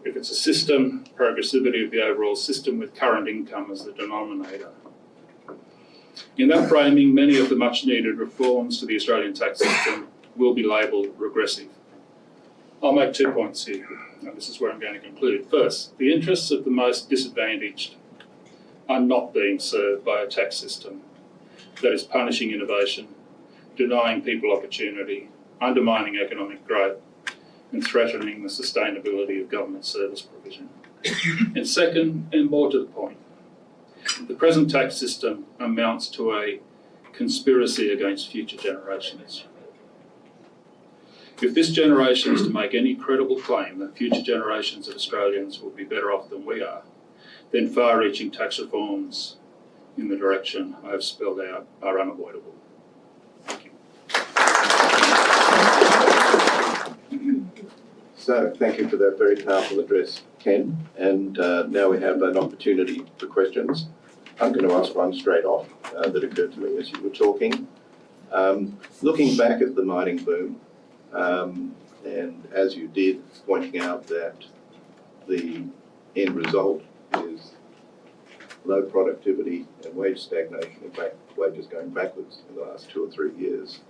S2: If it's a system, progressivity of the overall system with current income as the denominator. In that framing, many of the much needed reforms to the Australian tax system will be labelled regressive. I'll make 2 points here, and this is where I'm going to conclude. First, the interests of the most disadvantaged are not being served by a tax system that is punishing innovation, denying people opportunity, undermining economic growth, and threatening the sustainability of government service provision. And second, and more to the point, the present tax system amounts to a conspiracy against future generations. If this generation is to make any credible claim that future generations of Australians will be better off than we are, then far-reaching tax reforms in the direction I have spelled out are unavoidable. Thank you.
S4: So, thank you for that very powerful address, Ken. And now we have an opportunity for questions. I'm going to ask one straight off that occurred to me as you were talking. Looking back at the mining boom, and as you did, pointing out that the end result is low productivity and wage stagnation, in fact, wages going backwards in the last 2 or 3 years.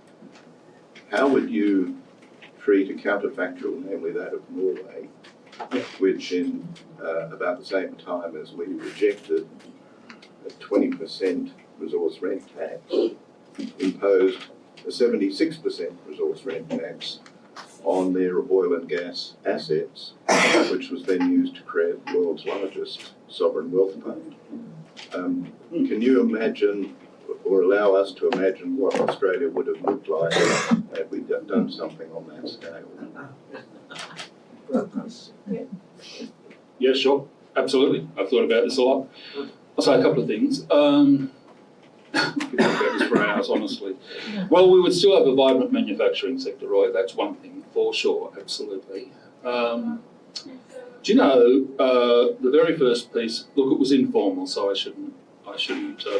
S4: How would you treat a counterfactual, namely that of Norway, which in about the same time as we rejected a 20% resource rent tax, imposed a 76% resource rent tax on their oil and gas assets, which was then used to create the world's largest sovereign wealth fund. Can you imagine, or allow us to imagine, what Australia would have looked like had we done something on that scale?
S2: Yeah, sure, absolutely. I've thought about this a lot. I'll say a couple of things. We could talk about this for hours, honestly. Well, we would still have a vibrant manufacturing sector, Roy. That's one thing for sure, absolutely. Do you know the very first piece? Look, it was informal, so I shouldn't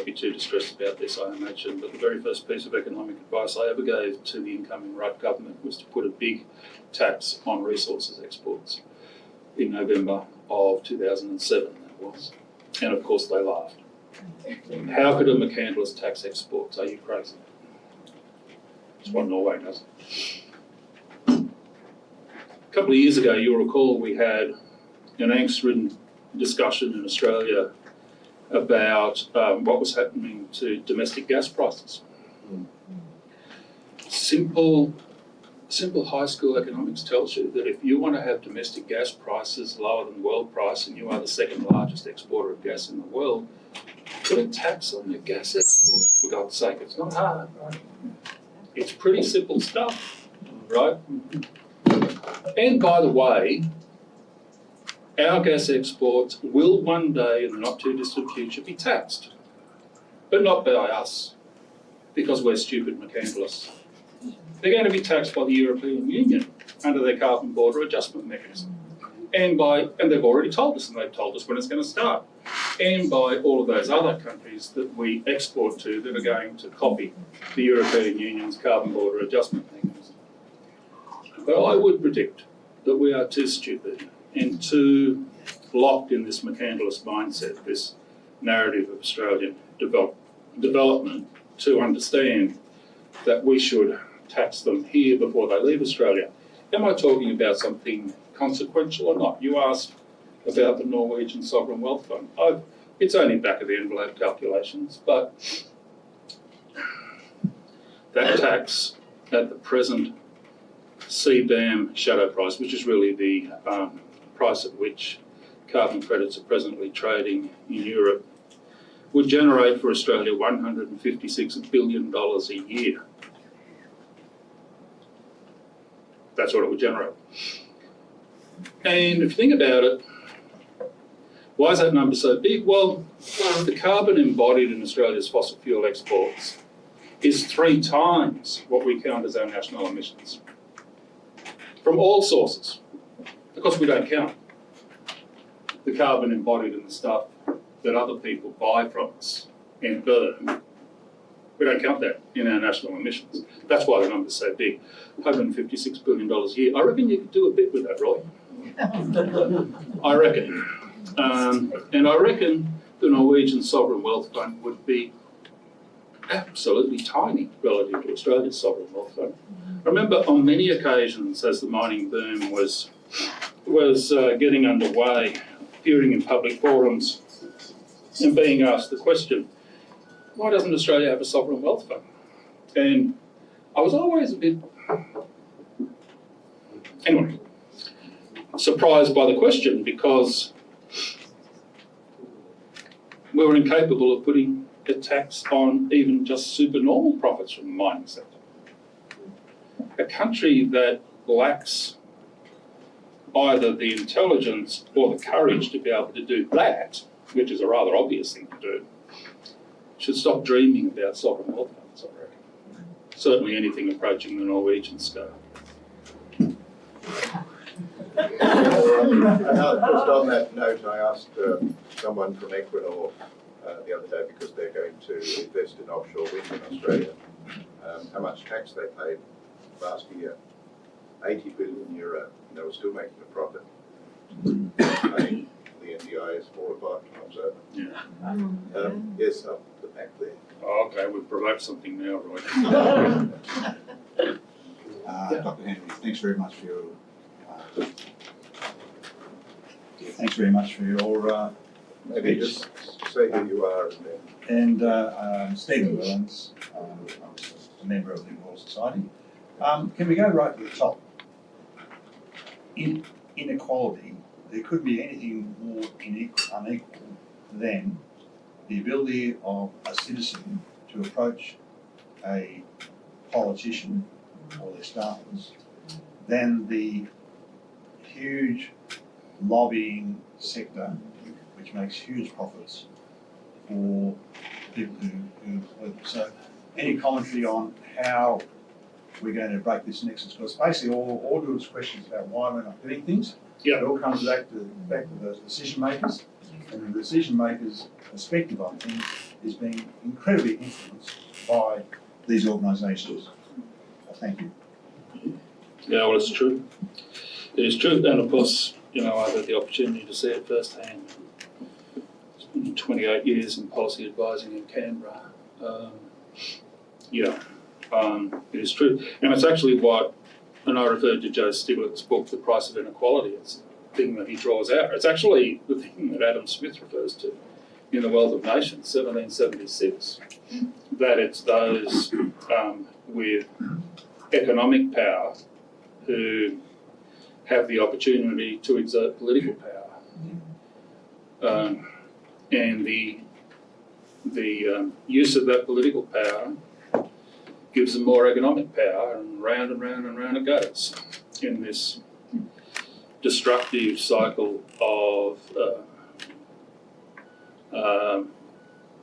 S2: be too distressed about this, I imagine. But the very first piece of economic advice I ever gave to the incoming Rudd government was to put a big tax on resources exports in November of 2007. That was, and of course they laughed. How could a mercantilist tax exports? Are you crazy? It's what Norway does. A couple of years ago, you'll recall we had an angst-ridden discussion in Australia about what was happening to domestic gas prices. Simple high school economics tells you that if you want to have domestic gas prices lower than world price and you are the second largest exporter of gas in the world, put a tax on your gas exports, for God's sake. It's not hard, right? It's pretty simple stuff, right? And by the way, our gas exports will one day in the not too distant future be taxed, but not by us, because we're stupid mercantilists. They're going to be taxed by the European Union under their carbon border adjustment mechanism. And they've already told us, and they've told us when it's going to start. And by all of those other countries that we export to that are going to copy the European Union's carbon border adjustment mechanism. But I would predict that we are too stupid and too locked in this mercantilist mindset, this narrative of Australian development, to understand that we should tax them here before they leave Australia. Am I talking about something consequential or not? You asked about the Norwegian Sovereign Wealth Fund. It's only back of the envelope calculations, but that tax at the present CBAM shadow price, which is really the price at which carbon credits are presently trading in Europe, would generate for Australia $156 billion a year. That's what it would generate. And if you think about it, why is that number so big? Well, the carbon embodied in Australia's fossil fuel exports is 3 times what we count as our national emissions from all sources, because we don't count the carbon embodied in the stuff that other people buy from us and burn. We don't count that in our national emissions. That's why the number's so big, $156 billion a year. I reckon you could do a bit with that, Roy. I reckon. And I reckon the Norwegian Sovereign Wealth Fund would be absolutely tiny relative to Australia's Sovereign Wealth Fund. I remember on many occasions as the mining boom was getting underway, appearing in public forums and being asked the question, why doesn't Australia have a sovereign wealth fund? And I was always a bit, anyway, surprised by the question, because we were incapable of putting a tax on even just supernormal profits from the mining sector. A country that lacks either the intelligence or the courage to be able to do that, which is a rather obvious thing to do, should stop dreaming about sovereign wealth funds, I reckon. Certainly anything approaching the Norwegian scale.
S4: Just on that note, I asked someone from Equinor the other day, because they're going to invest in offshore wind in Australia, how much tax they paid last year, 80 billion euro, and they were still making a profit. Paying the NDIS 4 or 5 times over.
S2: Yeah.
S4: Yes, up the back there.
S2: Oh, okay, we've provoked something now, right?
S5: Dr. Henry, thanks very much for your
S4: Maybe
S5: speech.
S4: just say who you are and then.
S5: And Stephen Willens, I was a member of the Royal Society. Can we go right to the top? In inequality, there couldn't be anything more unequal than the ability of a citizen to approach a politician or their staffers than the huge lobbying sector which makes huge profits for people who employ them. So any commentary on how we're going to break this nexus? Because basically all those questions about why we're not doing things,
S2: Yeah.
S5: it all comes back to the decision makers, and the decision makers' perspective on things is being incredibly influenced by these organisations. Thank you.
S2: Yeah, well, it's true. It is true, and of course, I've had the opportunity to see it firsthand. It's been 28 years in policy advising in Canberra. It is true, and it's actually and I referred to Joe Stiglitz's book, The Price of Inequality. It's the thing that he draws out. It's actually the thing that Adam Smith refers to in The Wealth of Nations, 1776, that it's those with economic power who have the opportunity to exert political power. And the use of that political power gives them more economic power, and round and round and round it goes in this destructive cycle of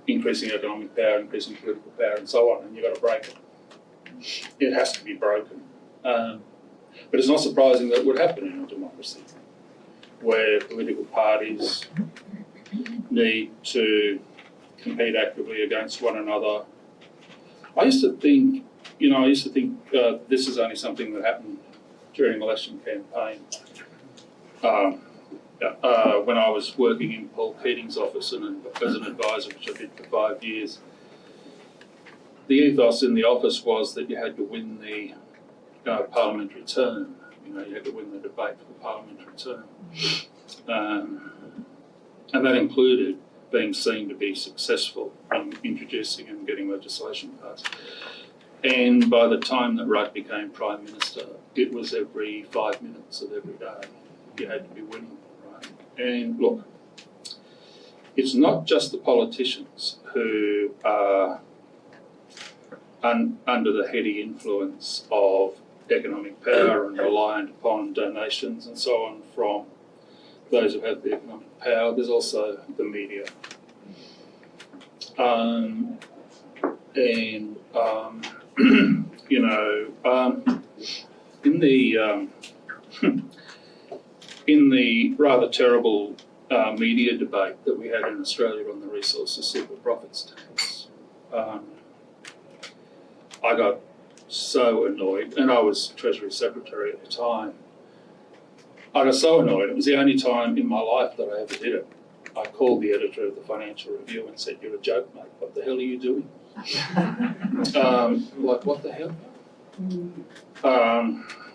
S2: increasing economic power, increasing political power, and so on, and you've got to break it. It has to be broken. But it's not surprising that it would happen in a democracy where political parties need to compete actively against one another. I used to think this is only something that happened during an election campaign. When I was working in Paul Keating's office as an advisor, which I did for 5 years, the ethos in the office was that you had to win the parliamentary term. You had to win the debate for the parliamentary term. And that included being seen to be successful in introducing and getting legislation passed. And by the time that Rudd became Prime Minister, it was every 5 minutes of every day. You had to be winning, right? And look, it's not just the politicians who are under the heady influence of economic power and reliant upon donations and so on from those who have the economic power. There's also the media. In the rather terrible media debate that we had in Australia on the resources super profits tax, I got so annoyed, and I was Treasury Secretary at the time. I got so annoyed, it was the only time in my life that I ever did it. I called the editor of the Financial Review and said, "You're a joke, mate. What the hell are you doing?" What the hell?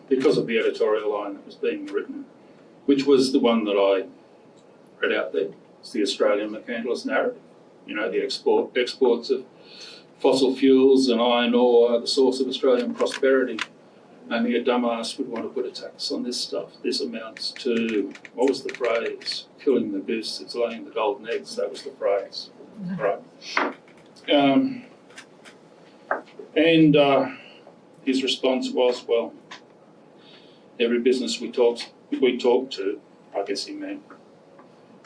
S2: Because of the editorial line that was being written, which was the one that I read out there. It's the Australian mercantilist narrative. The exports of fossil fuels and iron ore are the source of Australian prosperity. Only a dumbass would want to put a tax on this stuff. This amounts to, what was the phrase? Killing the goose that's laying the golden eggs. That was the phrase. Right. His response was, well, every business we talk to, I guess he meant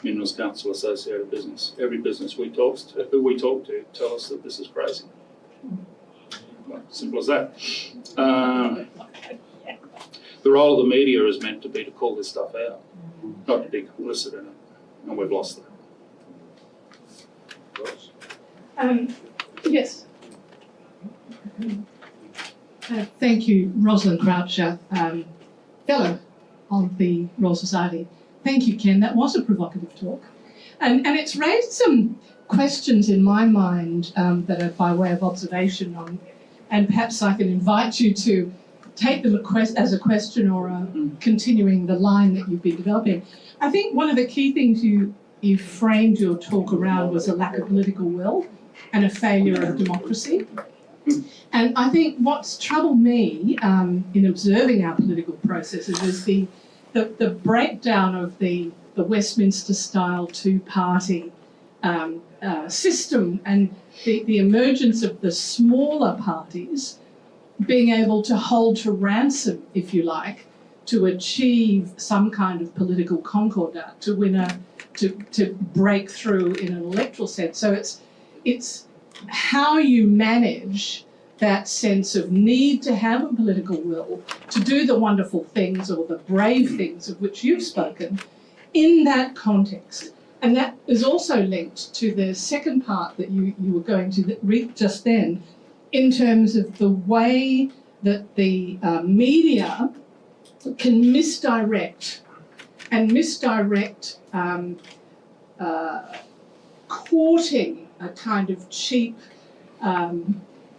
S2: Minerals Council associated business. Every business we talk to tell us that this is crazy. Well, simple as that. The role of the media is meant to be to call this stuff out, not to be complicit in it, and we've lost that.
S6: Yes. Thank you, Rosalind Croucher, fellow of the Royal Society. Thank you, Ken. That was a provocative talk. And it's raised some questions in my mind that are by way of observation on, and perhaps I can invite you to take them as a question or continuing the line that you've been developing. I think one of the key things you framed your talk around was a lack of political will and a failure of democracy. And I think what's troubled me in observing our political processes is the breakdown of the Westminster-style two-party system and the emergence of the smaller parties being able to hold to ransom, if you like, to achieve some kind of political concordat, to win to break through in an electoral sense. So it's how you manage that sense of need to have a political will to do the wonderful things or the brave things of which you've spoken in that context. And that is also linked to the second part that you were going to read just then, in terms of the way that the media can misdirect courting a kind of cheap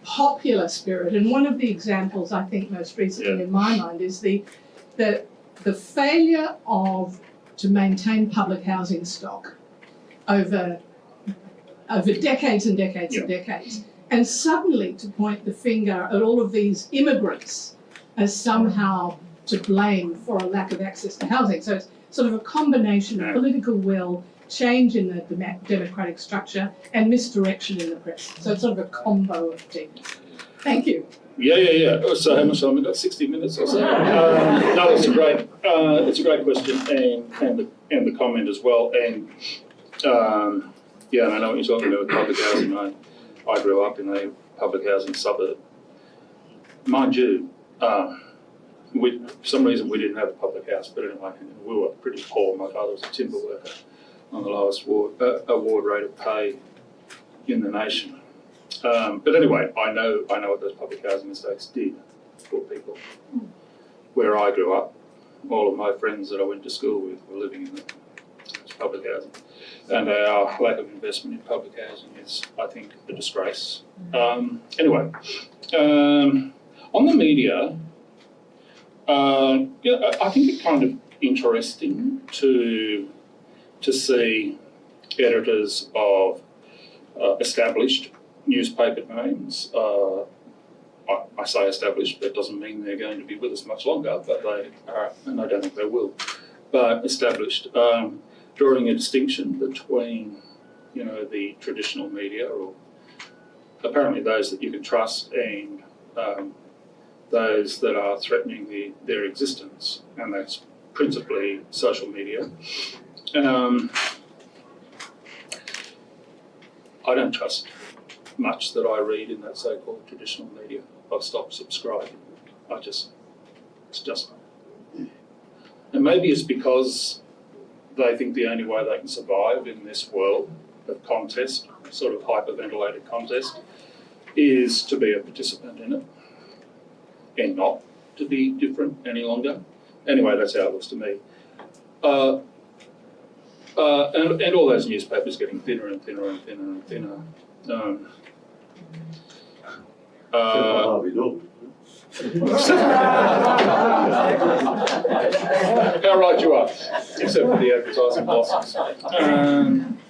S6: popular spirit. And one of the examples I think most recently in my mind is the failure to maintain public housing stock over decades and decades and decades, and suddenly to point the finger at all of these immigrants as somehow to blame for a lack of access to housing. So it's sort of a combination of political will, change in the democratic structure, and misdirection in the press. So it's sort of a combo of things. Thank you.
S2: Yeah. So how much time? We've got 60 minutes or so. No, it's a great question, and the comment as well. And I know what you're talking about with public housing. I grew up in a public housing suburb. Mind you, for some reason we didn't have a public house, but anyway, we were pretty poor. My father was a timber worker on the lowest award rate of pay in the nation. But anyway, I know what those public housing estates did for people. Where I grew up, all of my friends that I went to school with were living in the public housing. And our lack of investment in public housing is, I think, a disgrace. Anyway, on the media, I think it's kind of interesting to see editors of established newspaper names. I say established, but it doesn't mean they're going to be with us much longer, but they are, and I don't think they will. But established, drawing a distinction between, the traditional media, or apparently those that you can trust, and those that are threatening their existence, and that's principally social media. I don't trust much that I read in that so-called traditional media. I've stopped subscribing. It's just not. And maybe it's because they think the only way they can survive in this world of contest, sort of hyperventilated contest, is to be a participant in it and not to be different any longer. Anyway, that's how it looks to me. And all those newspapers getting thinner and thinner and thinner and thinner. How right you are, except for the advertising bosses.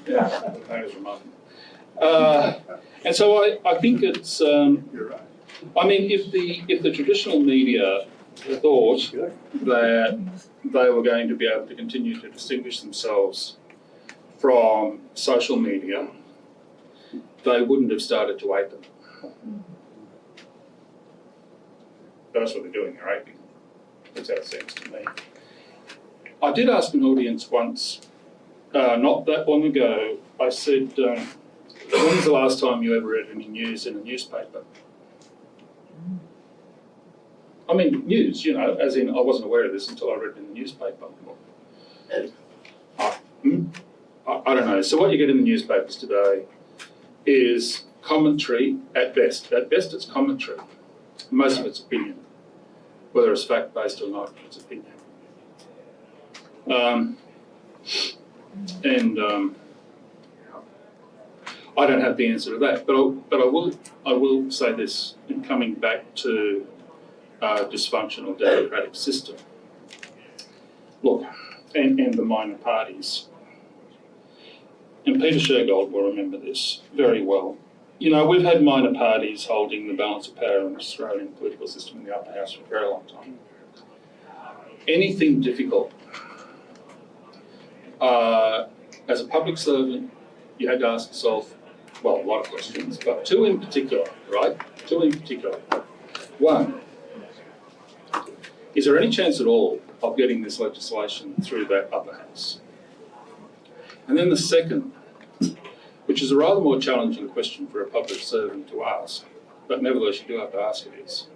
S2: That is remarkable. And so I think it's. You're right. I mean, if the traditional media thought that they were going to be able to continue to distinguish themselves from social media, they wouldn't have started to ape them. That's what they're doing, they're aping. That's how it seems to me. I did ask an audience once, not that long ago, I said, when was the last time you ever read any news in a newspaper? I mean, news, as in I wasn't aware of this until I read it in the newspaper. I don't know. So what you get in the newspapers today is commentary at best. At best, it's commentary. Most of it's opinion. Whether it's fact-based or not, it's opinion. I don't have the answer to that, but I will say this in coming back to dysfunctional democratic system. Look, and the minor parties. And Peter Shergold will remember this very well. You know, we've had minor parties holding the balance of power in the Australian political system in the upper house for a very long time. Anything difficult, as a public servant, you had to ask yourself, well, a lot of questions, but two in particular, right? Two in particular. One, is there any chance at all of getting this legislation through that upper house? And then the second, which is a rather more challenging question for a public servant to ask, but nevertheless you do have to ask it, is,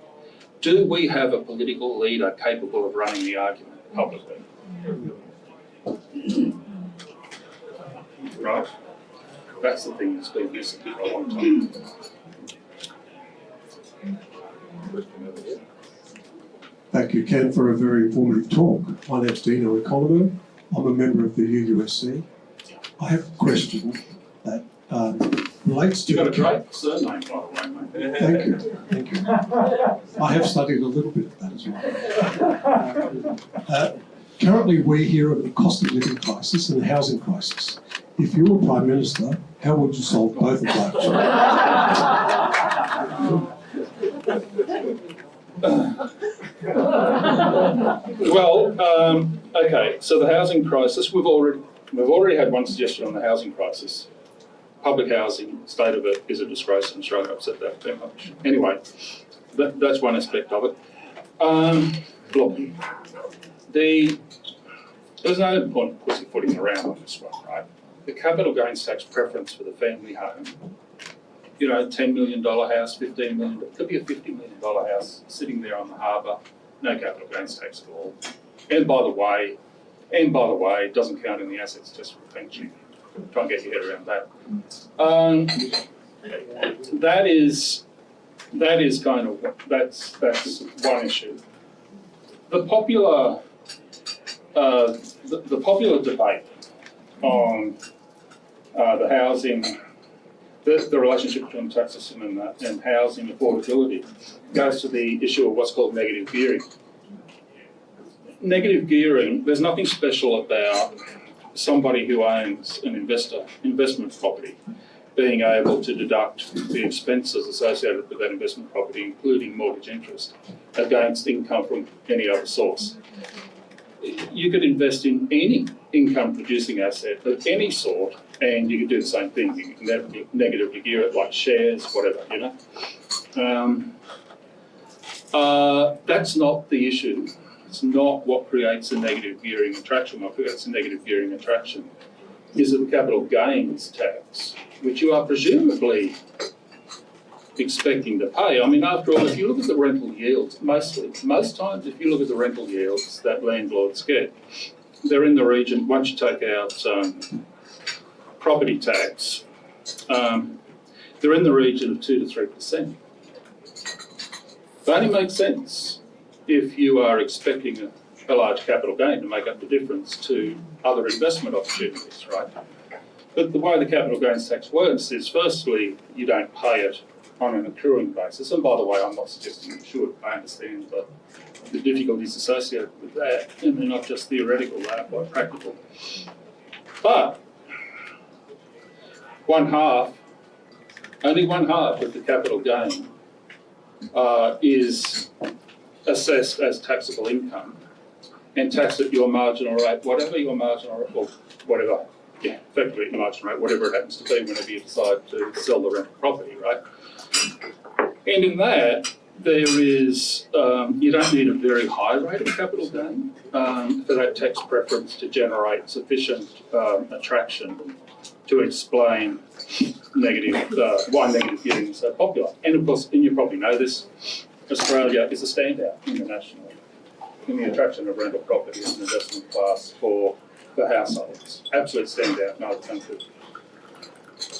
S2: do we have a political leader capable of running the argument publicly? Right? That's the thing that's been missing for a long time.
S7: Thank you, Ken, for a very informative talk. My name's Dino Economo. I'm a member of the UUSC. I have a question that relates to...
S2: You've got a great surname, by the way, mate.
S7: Thank you, thank you. I have studied a little bit of that as well. Currently, we hear of the cost of living crisis and the housing crisis. If you were Prime Minister, how would you solve both of those?
S2: Well, okay, so the housing crisis, we've already had one suggestion on the housing crisis. Public housing, state of it is a disgrace in Australia. I've said that too much. Anyway, that's one aspect of it. Look, there's no point pussyfooting around on this one, right? The capital gains tax preference for the family home, you know, $10 million house, $15 million, could be a $50 million house sitting there on the harbour, no capital gains tax at all. And by the way, it doesn't count in the assets just for pension. Try and get your head around that. That is kind of, that's one issue. The popular debate on the housing, the relationship between the tax system and housing affordability goes to the issue of what's called negative gearing. Negative gearing, there's nothing special about somebody who owns an investment property being able to deduct the expenses associated with that investment property, including mortgage interest, against income from any other source. You could invest in any income-producing asset of any sort, and you could do the same thing. You can negatively gear it, like shares, whatever, you know. That's not the issue. It's not what creates a negative gearing attraction. What creates a negative gearing attraction is the capital gains tax, which you are presumably expecting to pay. I mean, after all, if you look at the rental yields, most times if you look at the rental yields that landlords get, they're in the region, once you take out property tax, they're in the region of 2 to 3%. That only makes sense if you are expecting a large capital gain to make up the difference to other investment opportunities, right? But the way the capital gains tax works is, firstly, you don't pay it on an accruing basis. And by the way, I'm not suggesting you should. I understand the difficulties associated with that, and they're not just theoretical, they are quite practical. But only one half of the capital gain is assessed as taxable income and taxed at your marginal rate, whatever your marginal rate, or whatever, yeah, effectively your marginal rate, whatever it happens to be whenever you decide to sell the rental property, right? And in that, there is, you don't need a very high rate of capital gain for that tax preference to generate sufficient attraction to explain why negative gearing is so popular. And of course, and you probably know this, Australia is a standout internationally in the attraction of rental property as an investment class for households. Absolute standout, no other country.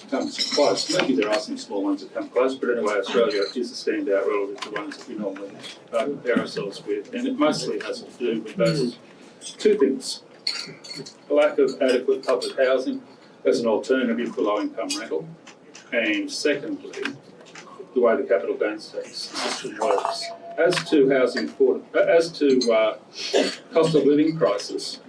S2: comes close. Maybe there are some small ones that come close, but anyway, Australia is a standout relative to ones that we normally compare ourselves with. And it mostly has to do with those two things. The lack of adequate public housing as an alternative to low-income rental. And secondly, the way the capital gains tax system works. As to cost of living crisis,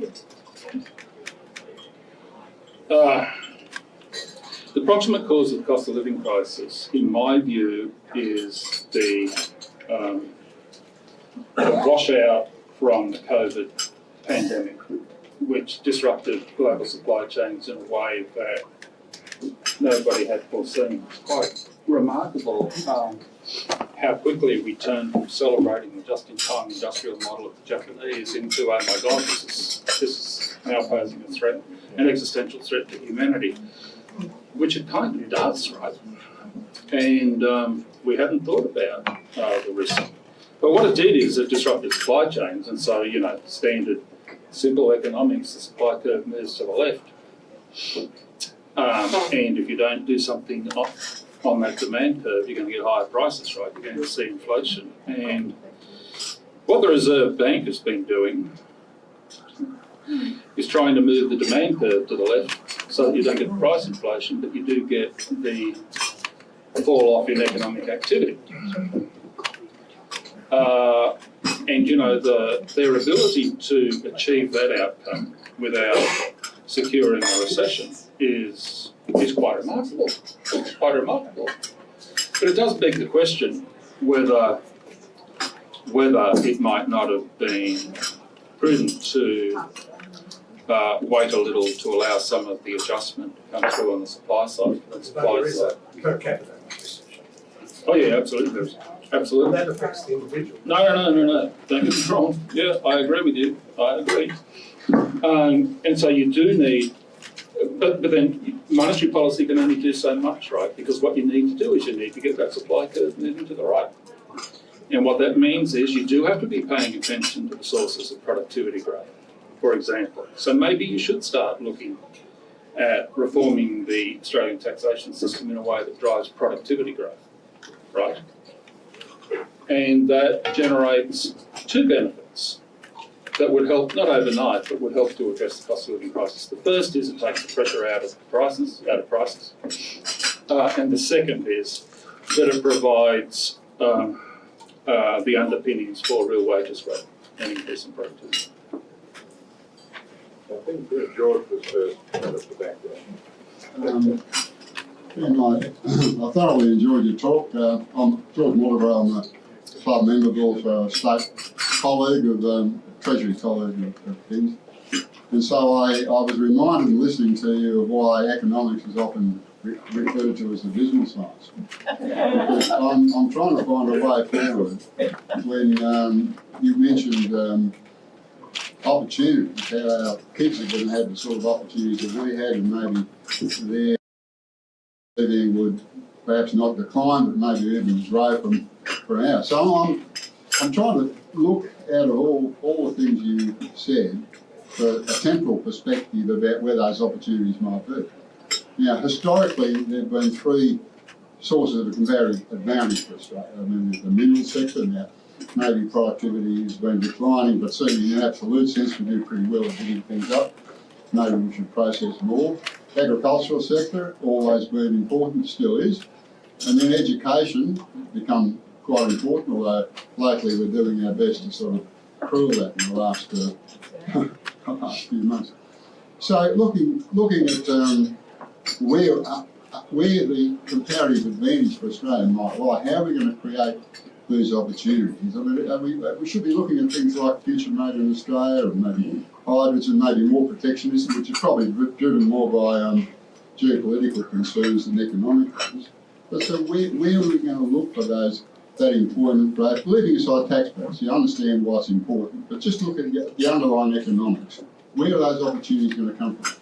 S2: the proximate cause of the cost of living crisis, in my view, is the washout from the COVID pandemic, which disrupted global supply chains in a way that nobody had foreseen. It's quite remarkable how quickly we turned from celebrating the just-in-time industrial model of the Japanese into, oh my God, this is now posing a threat, an existential threat to humanity, which it kind of does, right? And we hadn't thought about the risk. But what it did is it disrupted supply chains, and so, standard simple economics, the supply curve moves to the left. And if you don't do something on that demand curve, you're going to get higher prices, right? You're going to see inflation. And what the Reserve Bank has been doing is trying to move the demand curve to the left so that you don't get the price inflation, but you do get the fall off in economic activity. Their ability to achieve that outcome without securing a recession is quite remarkable. It's quite remarkable. But it does beg the question whether it might not have been prudent to wait a little to allow some of the adjustment to come through on the supply side.
S7: Per capita.
S2: Oh yeah, absolutely. Absolutely.
S7: That affects the individual.
S2: No. Don't get me wrong. Yeah, I agree with you. I agree. And so you do need, but then monetary policy can only do so much, right? Because what you need to do is you need to get that supply curve moving to the right. And what that means is you do have to be paying attention to the sources of productivity growth, for example. So maybe you should start looking at reforming the Australian taxation system in a way that drives productivity growth, right? And that generates two benefits that would help, not overnight, but would help to address the cost of living crisis. The first is it takes the pressure out of prices. And the second is that it provides the underpinnings for real wages growth and increase in productivity.
S8: I think George was first at the back there.
S9: I thoroughly enjoyed your talk. I'm George Waterbury. I'm a club member, but also a state colleague of Treasury colleague of things. And so I was reminded listening to you of why economics is often referred to as the dismal science. Because I'm trying to find a way forward when you mentioned opportunities, how our kids are going to have the sort of opportunities that we had, and maybe their living would perhaps not decline, but maybe even grow from ours. So I'm trying to look out of all the things you said for a temporal perspective about where those opportunities might be. Now, historically, there have been three sources of comparative advantage for Australia. I mean, there's the mineral sector. Now, maybe productivity has been declining, but certainly in an absolute sense, we do pretty well at digging things up. Maybe we should process more. Agricultural sector, always been important, still is. And then education become quite important, although lately we're doing our best to sort of cruel that in the last few months. So looking at where the comparative advantage for Australia might lie, how are we going to create these opportunities? I mean, we should be looking at things like future made in Australia, and maybe hybrids, and maybe more protectionism, which is probably driven more by geopolitical concerns than economic ones. But so where are we going to look for that employment growth? Leaving aside tax breaks, you understand why it's important, but just look at the underlying economics. Where are those opportunities going to come from?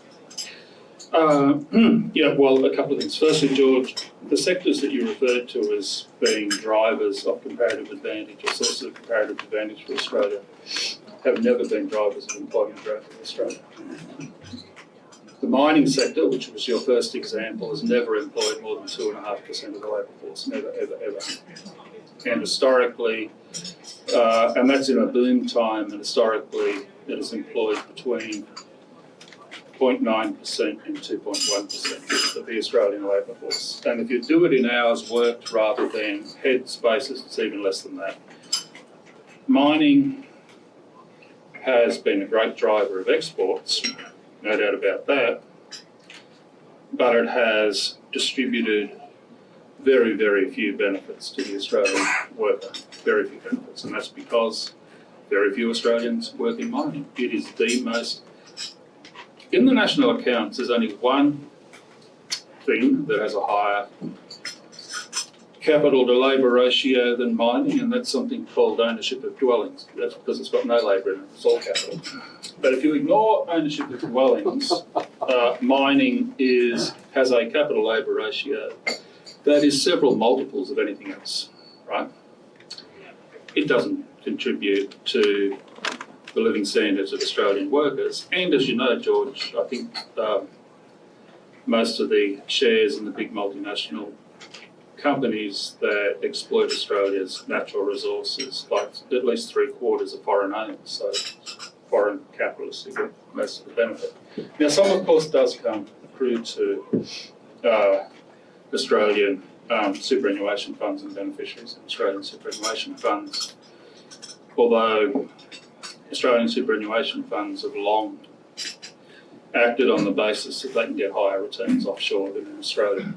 S2: Well, a couple of things. Firstly, George, the sectors that you referred to as being drivers of comparative advantage or sources of comparative advantage for Australia have never been drivers of employment growth in Australia. The mining sector, which was your first example, has never employed more than 2.5% of the labour force, never, ever, ever. And historically, and that's in a boom time, and historically it has employed between 0.9% and 2.1% of the Australian labour force. And if you do it in hours worked rather than head spaces, it's even less than that. Mining has been a great driver of exports, no doubt about that, but it has distributed very, very few benefits to the Australian worker, very few benefits, and that's because very few Australians work in mining. It is the most, in the national accounts, there's only one thing that has a higher capital to labour ratio than mining, and that's something called ownership of dwellings. That's because it's got no labour in it, it's all capital. But if you ignore ownership of dwellings, mining has a capital labour ratio that is several multiples of anything else, right? It doesn't contribute to the living standards of Australian workers, and as you know, George, I think most of the shares in the big multinational companies that exploit Australia's natural resources, like at least 3/4 are foreign owned, so foreign capitalists who get most of the benefit. Now, some of course does come accrue to Australian superannuation funds and beneficiaries of Australian superannuation funds, although Australian superannuation funds have long acted on the basis that they can get higher returns offshore than in Australia.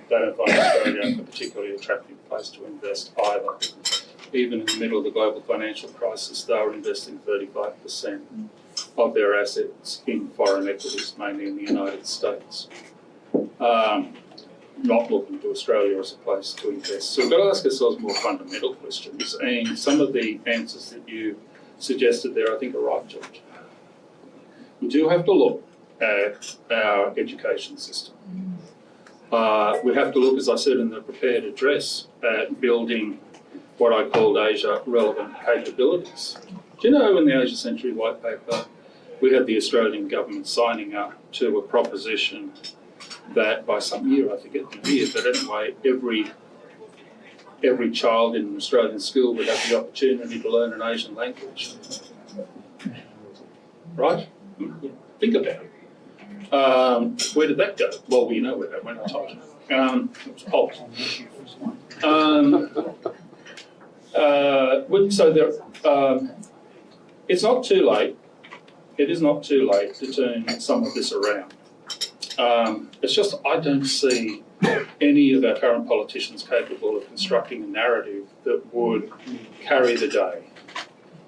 S2: They don't find Australia a particularly attractive place to invest either. Even in the middle of the global financial crisis, they were investing 35% of their assets in foreign equities, mainly in the United States. Not looking to Australia as a place to invest. So we've got to ask ourselves more fundamental questions, and some of the answers that you suggested there, I think, are right, George. We do have to look at our education system. We have to look, as I said in the prepared address, at building what I called Asia relevant capabilities. Do you know in the Asia Century White Paper, we had the Australian government signing up to a proposition that by some year, I forget the year, but anyway, every child in an Australian school would have the opportunity to learn an Asian language. Right? Think about it. Where did that go? Well, we know where that went, I told you. It was Poland. So there, it's not too late. It is not too late to turn some of this around. It's just I don't see any of our current politicians capable of constructing a narrative that would carry the day.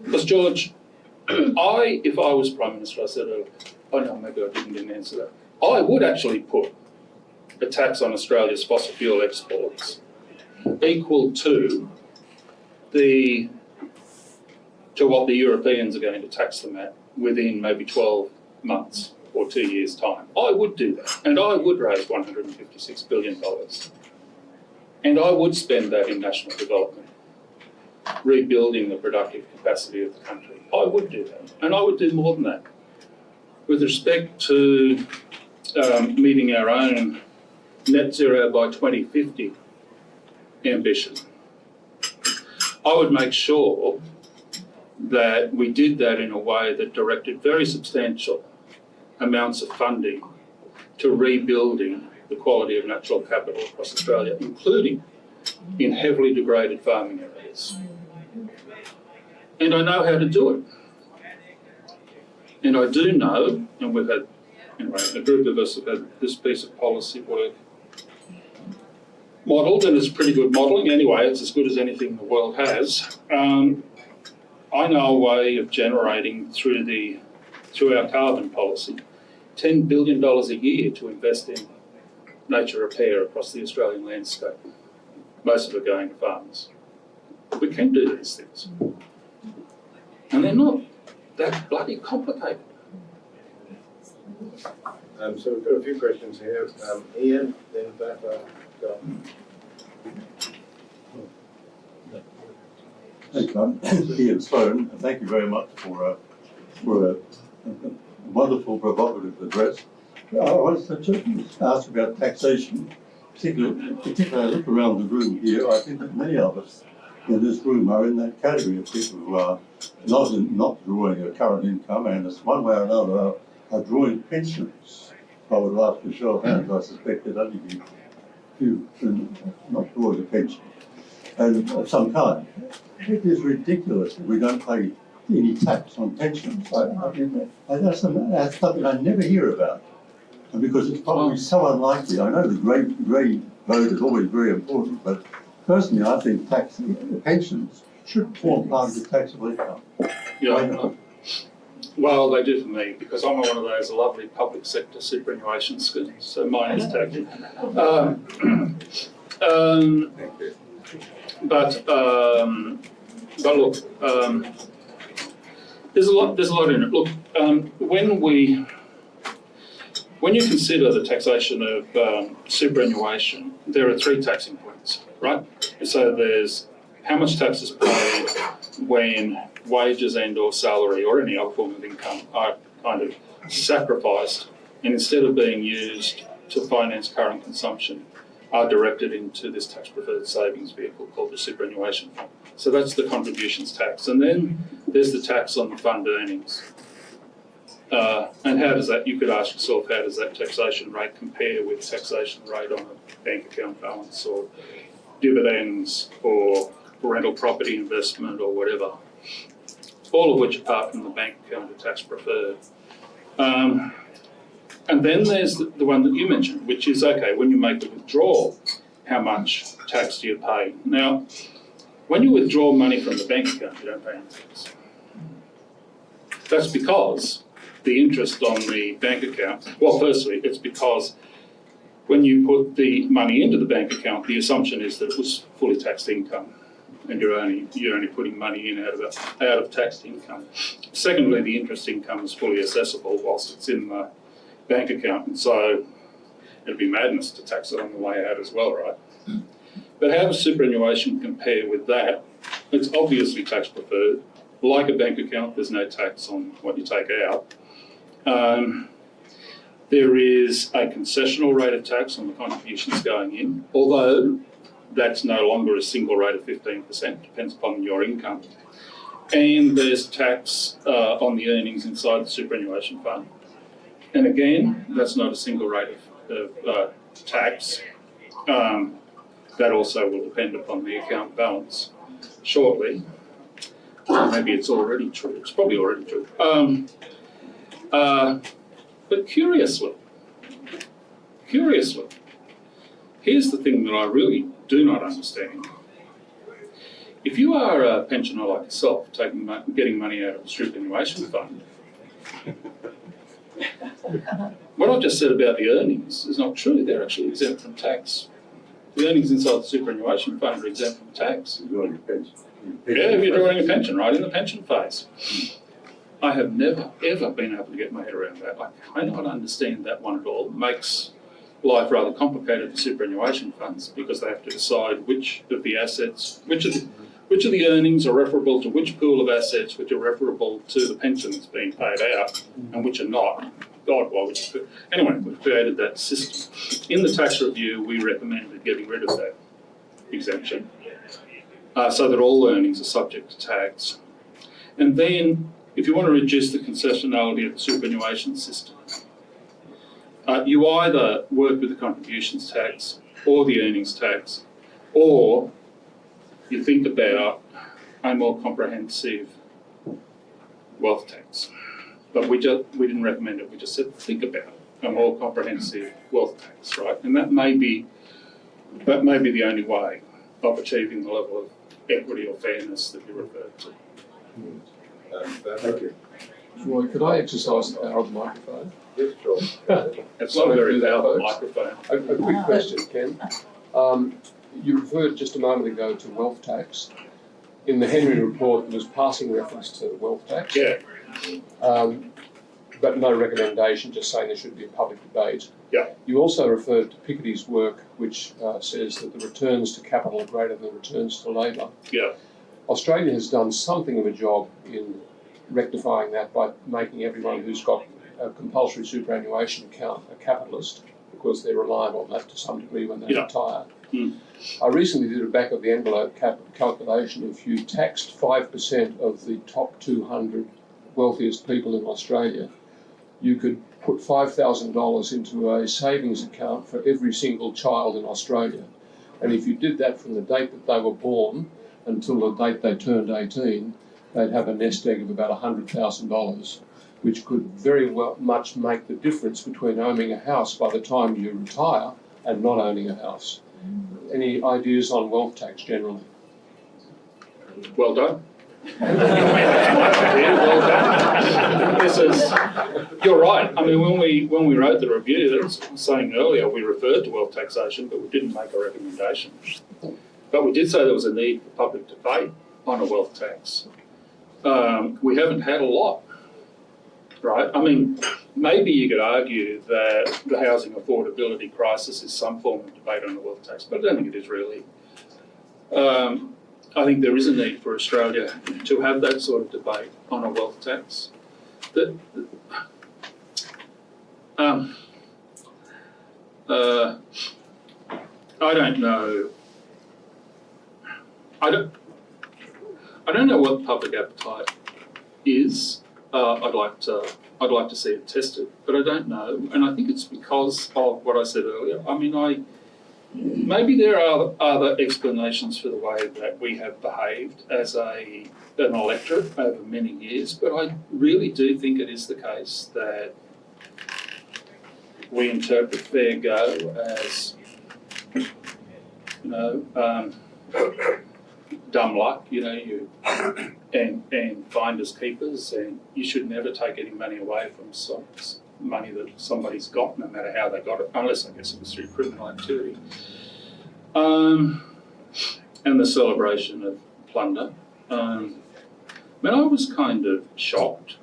S2: Because George, if I was Prime Minister, I said, oh no, maybe I didn't answer that. I would actually put a tax on Australia's fossil fuel exports equal to what the Europeans are going to tax them at within maybe 12 months or 2 years' time. I would do that, and I would raise $156 billion. And I would spend that in national development, rebuilding the productive capacity of the country. I would do that, and I would do more than that. With respect to meeting our own net zero by 2050 ambition, I would make sure that we did that in a way that directed very substantial amounts of funding to rebuilding the quality of natural capital across Australia, including in heavily degraded farming areas. And I know how to do it. And I do know, and we've had, anyway, a group of us have had this piece of policy work modelled, and it's pretty good modelling anyway, it's as good as anything the world has. I know a way of generating through our carbon policy, $10 billion a year to invest in nature repair across the Australian landscape. Most of it going to farmers. We can do these things. And they're not that bloody complicated.
S8: So we've got a few questions here. Ian, then Baffa, go.
S10: Thanks, Ian Sloan. Thank you very much for a wonderful, provocative address. I wanted to ask about taxation, particularly I look around the room here, I think that many of us in this room are in that category of people who are not drawing a current income, and it's one way or another are drawing pensions. I would like to show of hands, I suspect there'd only be few not drawing a pension and of some kind. It is ridiculous that we don't pay any tax on pensions. That's something I never hear about, and because it's probably so unlikely. I know the grey vote is always very important, but personally I think pensions should form part of the taxable income.
S2: Yeah. Well, they do for me, because I'm on one of those lovely public sector superannuation schemes, so mine is taxed. But look, there's a lot in it. Look, when you consider the taxation of superannuation, there are three taxing points, right? So there's how much tax is paid when wages and or salary or any other form of income are kind of sacrificed, and instead of being used to finance current consumption, are directed into this tax-preferred savings vehicle called the superannuation fund. So that's the contributions tax. And then there's the tax on the fund earnings. And how does that, you could ask yourself, how does that taxation rate compare with taxation rate on a bank account balance or dividends or rental property investment or whatever? All of which, apart from the bank account, are tax preferred. And then there's the one that you mentioned, which is, okay, when you make the withdrawal, how much tax do you pay? Now, when you withdraw money from the bank account, you don't pay any tax. That's because the interest on the bank account, well, firstly, it's because when you put the money into the bank account, the assumption is that it was fully taxed income, and you're only putting money in out of taxed income. Secondly, the interest income is fully assessable whilst it's in the bank account, and so it'd be madness to tax it on the way out as well, right? But how does superannuation compare with that? It's obviously tax preferred. Like a bank account, there's no tax on what you take out. There is a concessional rate of tax on the contributions going in, although that's no longer a single rate of 15%, depends upon your income. And there's tax on the earnings inside the superannuation fund. And again, that's not a single rate of tax. That also will depend upon the account balance shortly. Maybe it's already true. It's probably already true. But curiously, here's the thing that I really do not understand. If you are a pensioner like yourself, getting money out of the superannuation fund, what I've just said about the earnings is not true. They're actually exempt from tax. The earnings inside the superannuation fund are exempt from tax.
S10: You're drawing a pension.
S2: Yeah, if you're drawing a pension, right, in the pension phase. I have never, ever been able to get my head around that. I cannot understand that one at all. It makes life rather complicated for superannuation funds because they have to decide which of the assets, which of the earnings are referable to which pool of assets, which are referable to the pension that's being paid out, and which are not. God, why would you do? Anyway, we've created that system. In the tax review, we recommended getting rid of that exemption so that all earnings are subject to tax. And then, if you want to reduce the concessionality of the superannuation system, you either work with the contributions tax or the earnings tax, or you think about a more comprehensive wealth tax. But we didn't recommend it. We just said think about a more comprehensive wealth tax, right? And that may be the only way of achieving the level of equity or fairness that you referred to.
S8: Thank you.
S3: Roy, could I exercise the power of the microphone?
S8: Yes, sure.
S2: It's not a very powerful microphone.
S3: A quick question, Ken. You referred just a moment ago to wealth tax. In the Henry report, there was passing reference to wealth tax.
S2: Yeah.
S3: But no recommendation, just saying there should be a public debate.
S2: Yeah.
S3: You also referred to Piketty's work, which says that the returns to capital are greater than the returns to labour.
S2: Yeah.
S3: Australia has done something of a job in rectifying that by making everyone who's got a compulsory superannuation account a capitalist because they're reliant on that to some degree when they
S2: Yeah.
S3: retire.
S2: Mm.
S3: I recently did a back of the envelope calculation. If you taxed 5% of the top 200 wealthiest people in Australia, you could put $5,000 into a savings account for every single child in Australia. And if you did that from the date that they were born until the date they turned 18, they'd have a nest egg of about $100,000, which could very well much make the difference between owning a house by the time you retire and not owning a house. Any ideas on wealth tax generally?
S2: Well done. Well done. This is, you're right. I mean, when we wrote the review, as I was saying earlier, we referred to wealth taxation, but we didn't make a recommendation. But we did say there was a need for public debate on a wealth tax. We haven't had a lot, right? I mean, maybe you could argue that the housing affordability crisis is some form of debate on a wealth tax, but I don't think it is really. I think there is a need for Australia to have that sort of debate on a wealth tax. I don't know. I don't know what the public appetite is. I'd like to see it tested, but I don't know, and I think it's because of what I said earlier. I mean, maybe there are other explanations for the way that we have behaved as an electorate over many years, but I really do think it is the case that we interpret fair go as, dumb luck, and finders keepers, and you should never take any money away from money that somebody's got, no matter how they got it, unless I guess it was through criminal activity. And the celebration of plunder. I was kind of shocked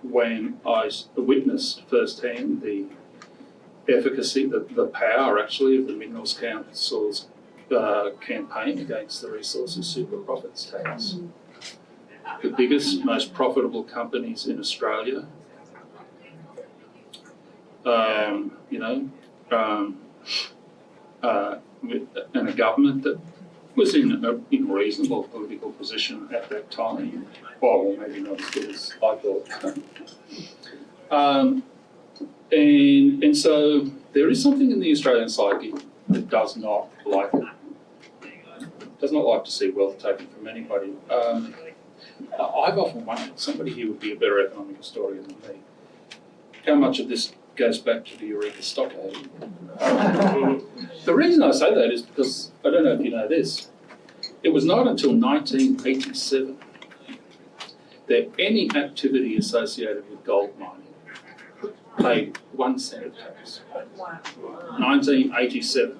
S2: when I witnessed firsthand the efficacy, the power actually of the Minerals Council's campaign against the Resources Super Profits Tax. The biggest, most profitable companies in Australia, and a government that was in a reasonable political position at that time. Well, maybe not as good as I thought. And so there is something in the Australian psyche that does not like it. Does not like to see wealth taken from anybody. I've often wondered, somebody here would be a better economic historian than me, how much of this goes back to the Eureka Stockade. The reason I say that is because, I don't know if you know this, it was not until 1987 that any activity associated with gold mining paid 1 cent of tax. 1987.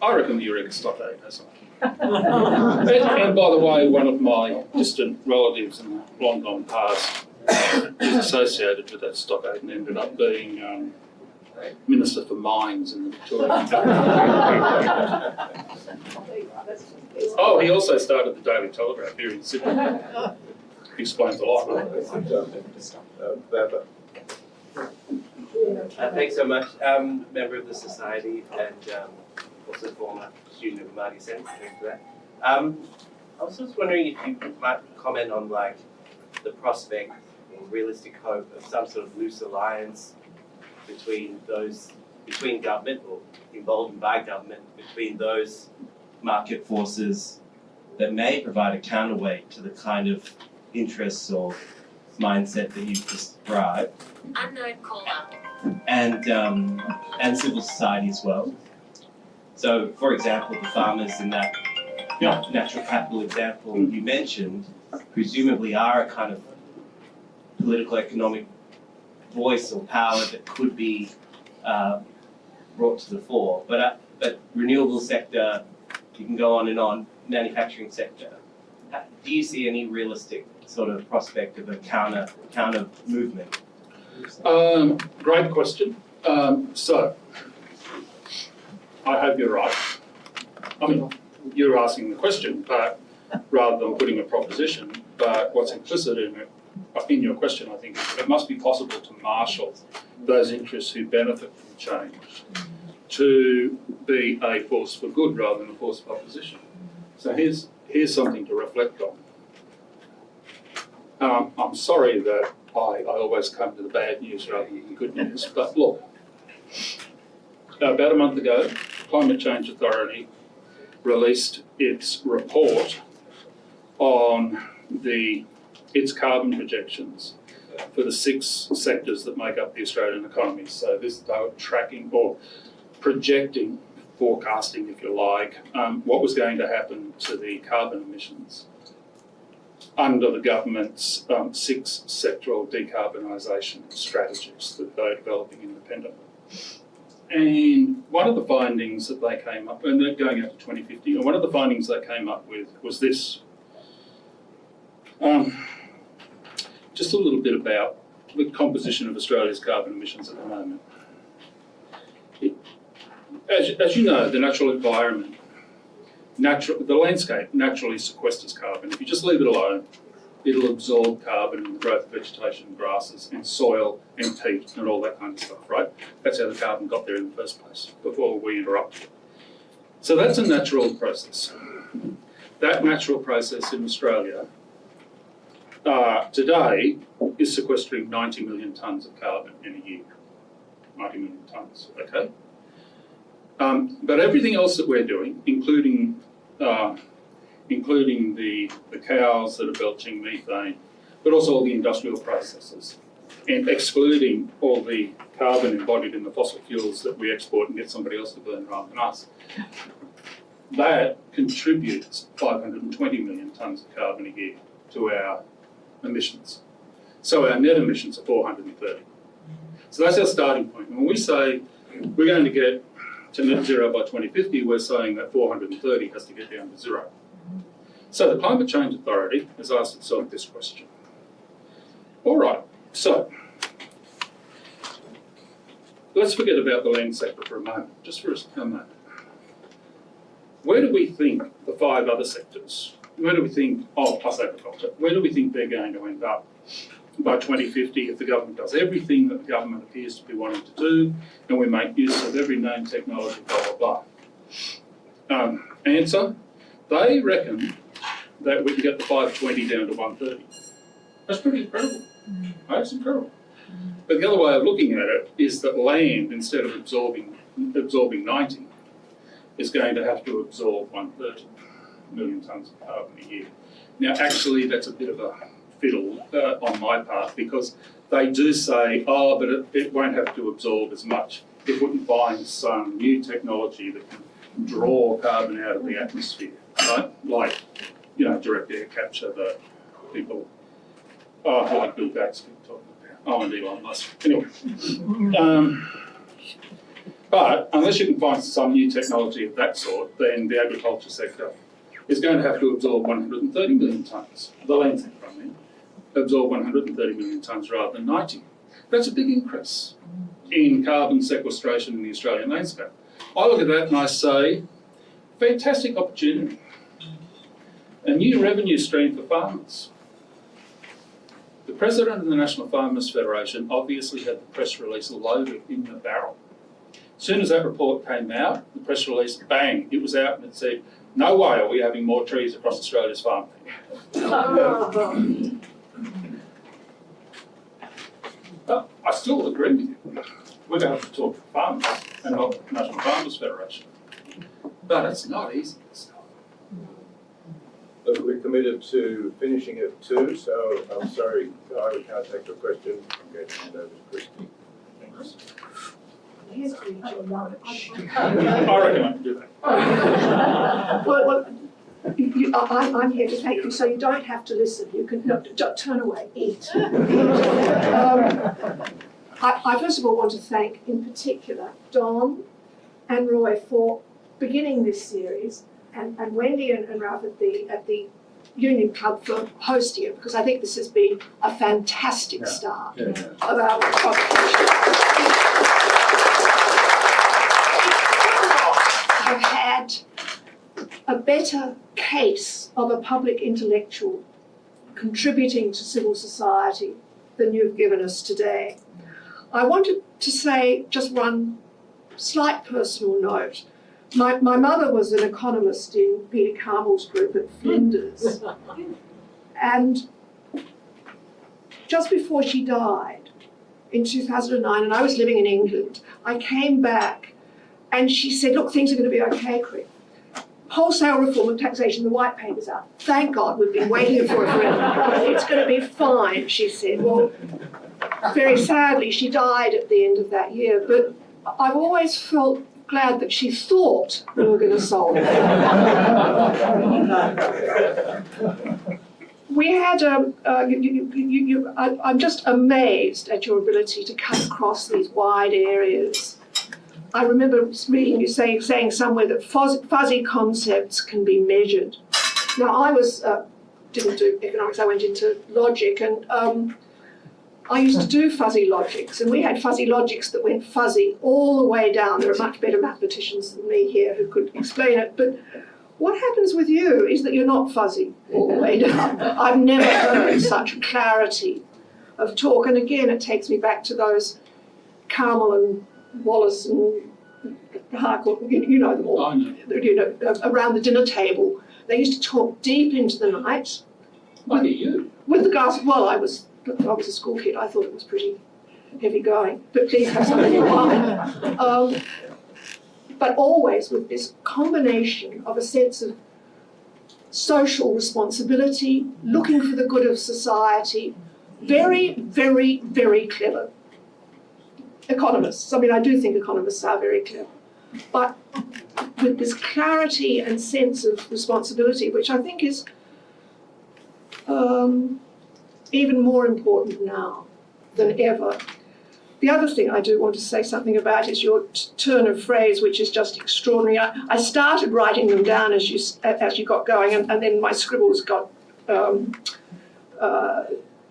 S2: I reckon the Eureka Stockade has something. And by the way, one of my distant relatives in the long gone past is associated with that stockade and ended up being Minister for Mines in the Victorian government. Oh, he also started the Daily Telegraph here in Sydney. Explains a lot.
S11: Thanks so much. Member of the Society and also former student of Marty Sen. Thanks for that. I was just wondering if you might comment on the prospect or realistic hope of some sort of loose alliance between government or emboldened by government, between those market forces that may provide a counterweight to the kind of interests or mindset that you've described.
S12: Unknown caller.
S11: And civil society as well. So, for example, the farmers in that natural capital example you mentioned presumably are a kind of political economic voice or power that could be brought to the fore. But renewable sector, you can go on and on, manufacturing sector. Do you see any realistic sort of prospect of a counter movement?
S2: Great question. So, I hope you're right. I mean, you're asking the question, but rather than putting a proposition, but what's implicit in it in your question, I think, is that it must be possible to marshal those interests who benefit from change to be a force for good rather than a force of opposition. So here's something to reflect on. I'm sorry that I always come to the bad news rather than the good news, but look, about a month ago, Climate Change Authority released its report on its carbon projections for the 6 sectors that make up the Australian economy. So they were tracking or projecting, forecasting, if you like, what was going to happen to the carbon emissions under the government's 6 sectoral decarbonisation strategies that they're developing independently. And one of the findings that they came up, and they're going out to 2050, and one of the findings they came up with was this. Just a little bit about the composition of Australia's carbon emissions at the moment. As you know, the natural environment, the landscape naturally sequesters carbon. If you just leave it alone, it'll absorb carbon in the growth of vegetation, grasses, and soil, and peat, and all that kind of stuff, right? That's how the carbon got there in the first place, before we interrupted it. So that's a natural process. That natural process in Australia today is sequestering 90 million tonnes of carbon in a year. 90 million tonnes, okay? But everything else that we're doing, including the cows that are belching methane, but also all the industrial processes, and excluding all the carbon embodied in the fossil fuels that we export and get somebody else to burn rather than us, that contributes 520 million tonnes of carbon a year to our emissions. So our net emissions are 430. So that's our starting point. And when we say we're going to get to net zero by 2050, we're saying that 430 has to get down to zero. So the Climate Change Authority has asked itself this question. All right, so let's forget about the land sector for a moment, just for a moment. Where do we think the 5 other sectors, where do we think, plus agriculture, where do we think they're going to end up by 2050 if the government does everything that the government appears to be wanting to do, and we make use of every known technology, blah, blah, blah? Answer, they reckon that we can get the 520 down to 130. That's pretty incredible. That's incredible. But the other way of looking at it is that land, instead of absorbing 90, is going to have to absorb 130 million tonnes of carbon a year. Now, actually, that's a bit of a fiddle on my part, because they do say, but it won't have to absorb as much if we can find some new technology that can draw carbon out of the atmosphere, right? Like, direct air capture that people, like Bill Gates keep talking about. And Elon Musk. Anyway. But unless you can find some new technology of that sort, then the agriculture sector is going to have to absorb 130 million tonnes. The land sector, I mean, absorb 130 million tonnes rather than 90. That's a big increase in carbon sequestration in the Australian landscape. I look at that and I say, fantastic opportunity. A new revenue stream for farmers. The President of the National Farmers Federation obviously had the press release loaded in the barrel. As soon as that report came out, the press release, bang, it was out and it said, no way are we having more trees across Australia's farmland. But I still agree with you. We're going to have to talk to farmers and not the National Farmers Federation. But it's not easy, this stuff.
S8: Look, we're committed to finishing at 2, so I'm sorry, Guy, we can't take your question. I'm going to hand over to Christina. Thanks.
S2: I reckon I can do that.
S12: Well, I'm here to thank you, so you don't have to listen. You can turn away, eat. I first of all want to thank, in particular, Don and Roy for beginning this series, and Wendy and Ralph at the Union Club for hosting it, because I think this has been a fantastic start of our provocation. Have had a better case of a public intellectual contributing to civil society than you've given us today. I wanted to say just one slight personal note. My mother was an economist in Peter Carmel's group at Flinders. And just before she died in 2009, and I was living in England, I came back and she said, look, things are going to be okay, Chris. Wholesale reform of taxation, the white paper's out. Thank God, we've been waiting for it forever. It's going to be fine, she said. Well, very sadly, she died at the end of that year, but I've always felt glad that she thought we were going to solve it. We had I'm just amazed at your ability to cut across these wide areas. I remember reading you saying somewhere that fuzzy concepts can be measured. Now, I didn't do economics, I went into logic, and I used to do fuzzy logics, and we had fuzzy logics that went fuzzy all the way down. There are much better mathematicians than me here who could explain it, but what happens with you is that you're not fuzzy all the way down. I've never heard such clarity of talk, and again, it takes me back to those Carmel and Wallace and Harcourt, you know them all, around the dinner table. They used to talk deep into the night.
S2: Lucky you.
S12: With the glass, well, I was a school kid, I thought it was pretty heavy going, but please have something in mind. But always with this combination of a sense of social responsibility, looking for the good of society, very, very, very clever economists. I mean, I do think economists are very clever, but with this clarity and sense of responsibility, which I think is even more important now than ever. The other thing I do want to say something about is your turn of phrase, which is just extraordinary. I started writing them down as you got going, and then my scribbles got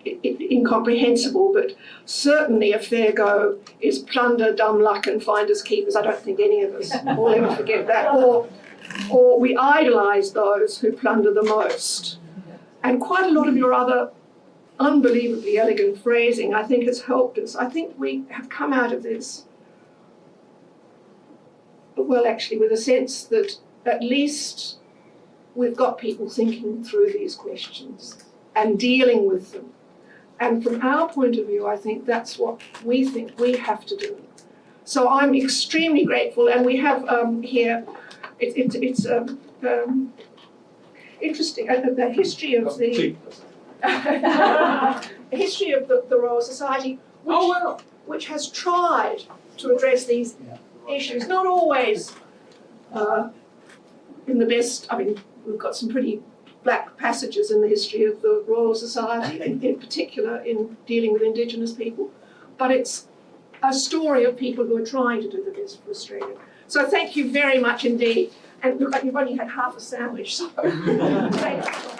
S12: incomprehensible, but certainly a fair go is plunder, dumb luck, and finders keepers. I don't think any of us will ever forget that. Or we idolise those who plunder the most. And quite a lot of your other unbelievably elegant phrasing, I think, has helped us. I think we have come out of this, well, actually, with a sense that at least we've got people thinking through these questions and dealing with them. And from our point of view, I think that's what we think we have to do. So I'm extremely grateful, and we have here, it's interesting, the history of the history of the Royal Society, which has tried to address these issues, not always in the best. I mean, we've got some pretty black passages in the history of the Royal Society, in particular in dealing with Indigenous people, but it's a story of people who are trying to do the best for Australia. So thank you very much indeed. And look, you've only had half a sandwich, so thank you.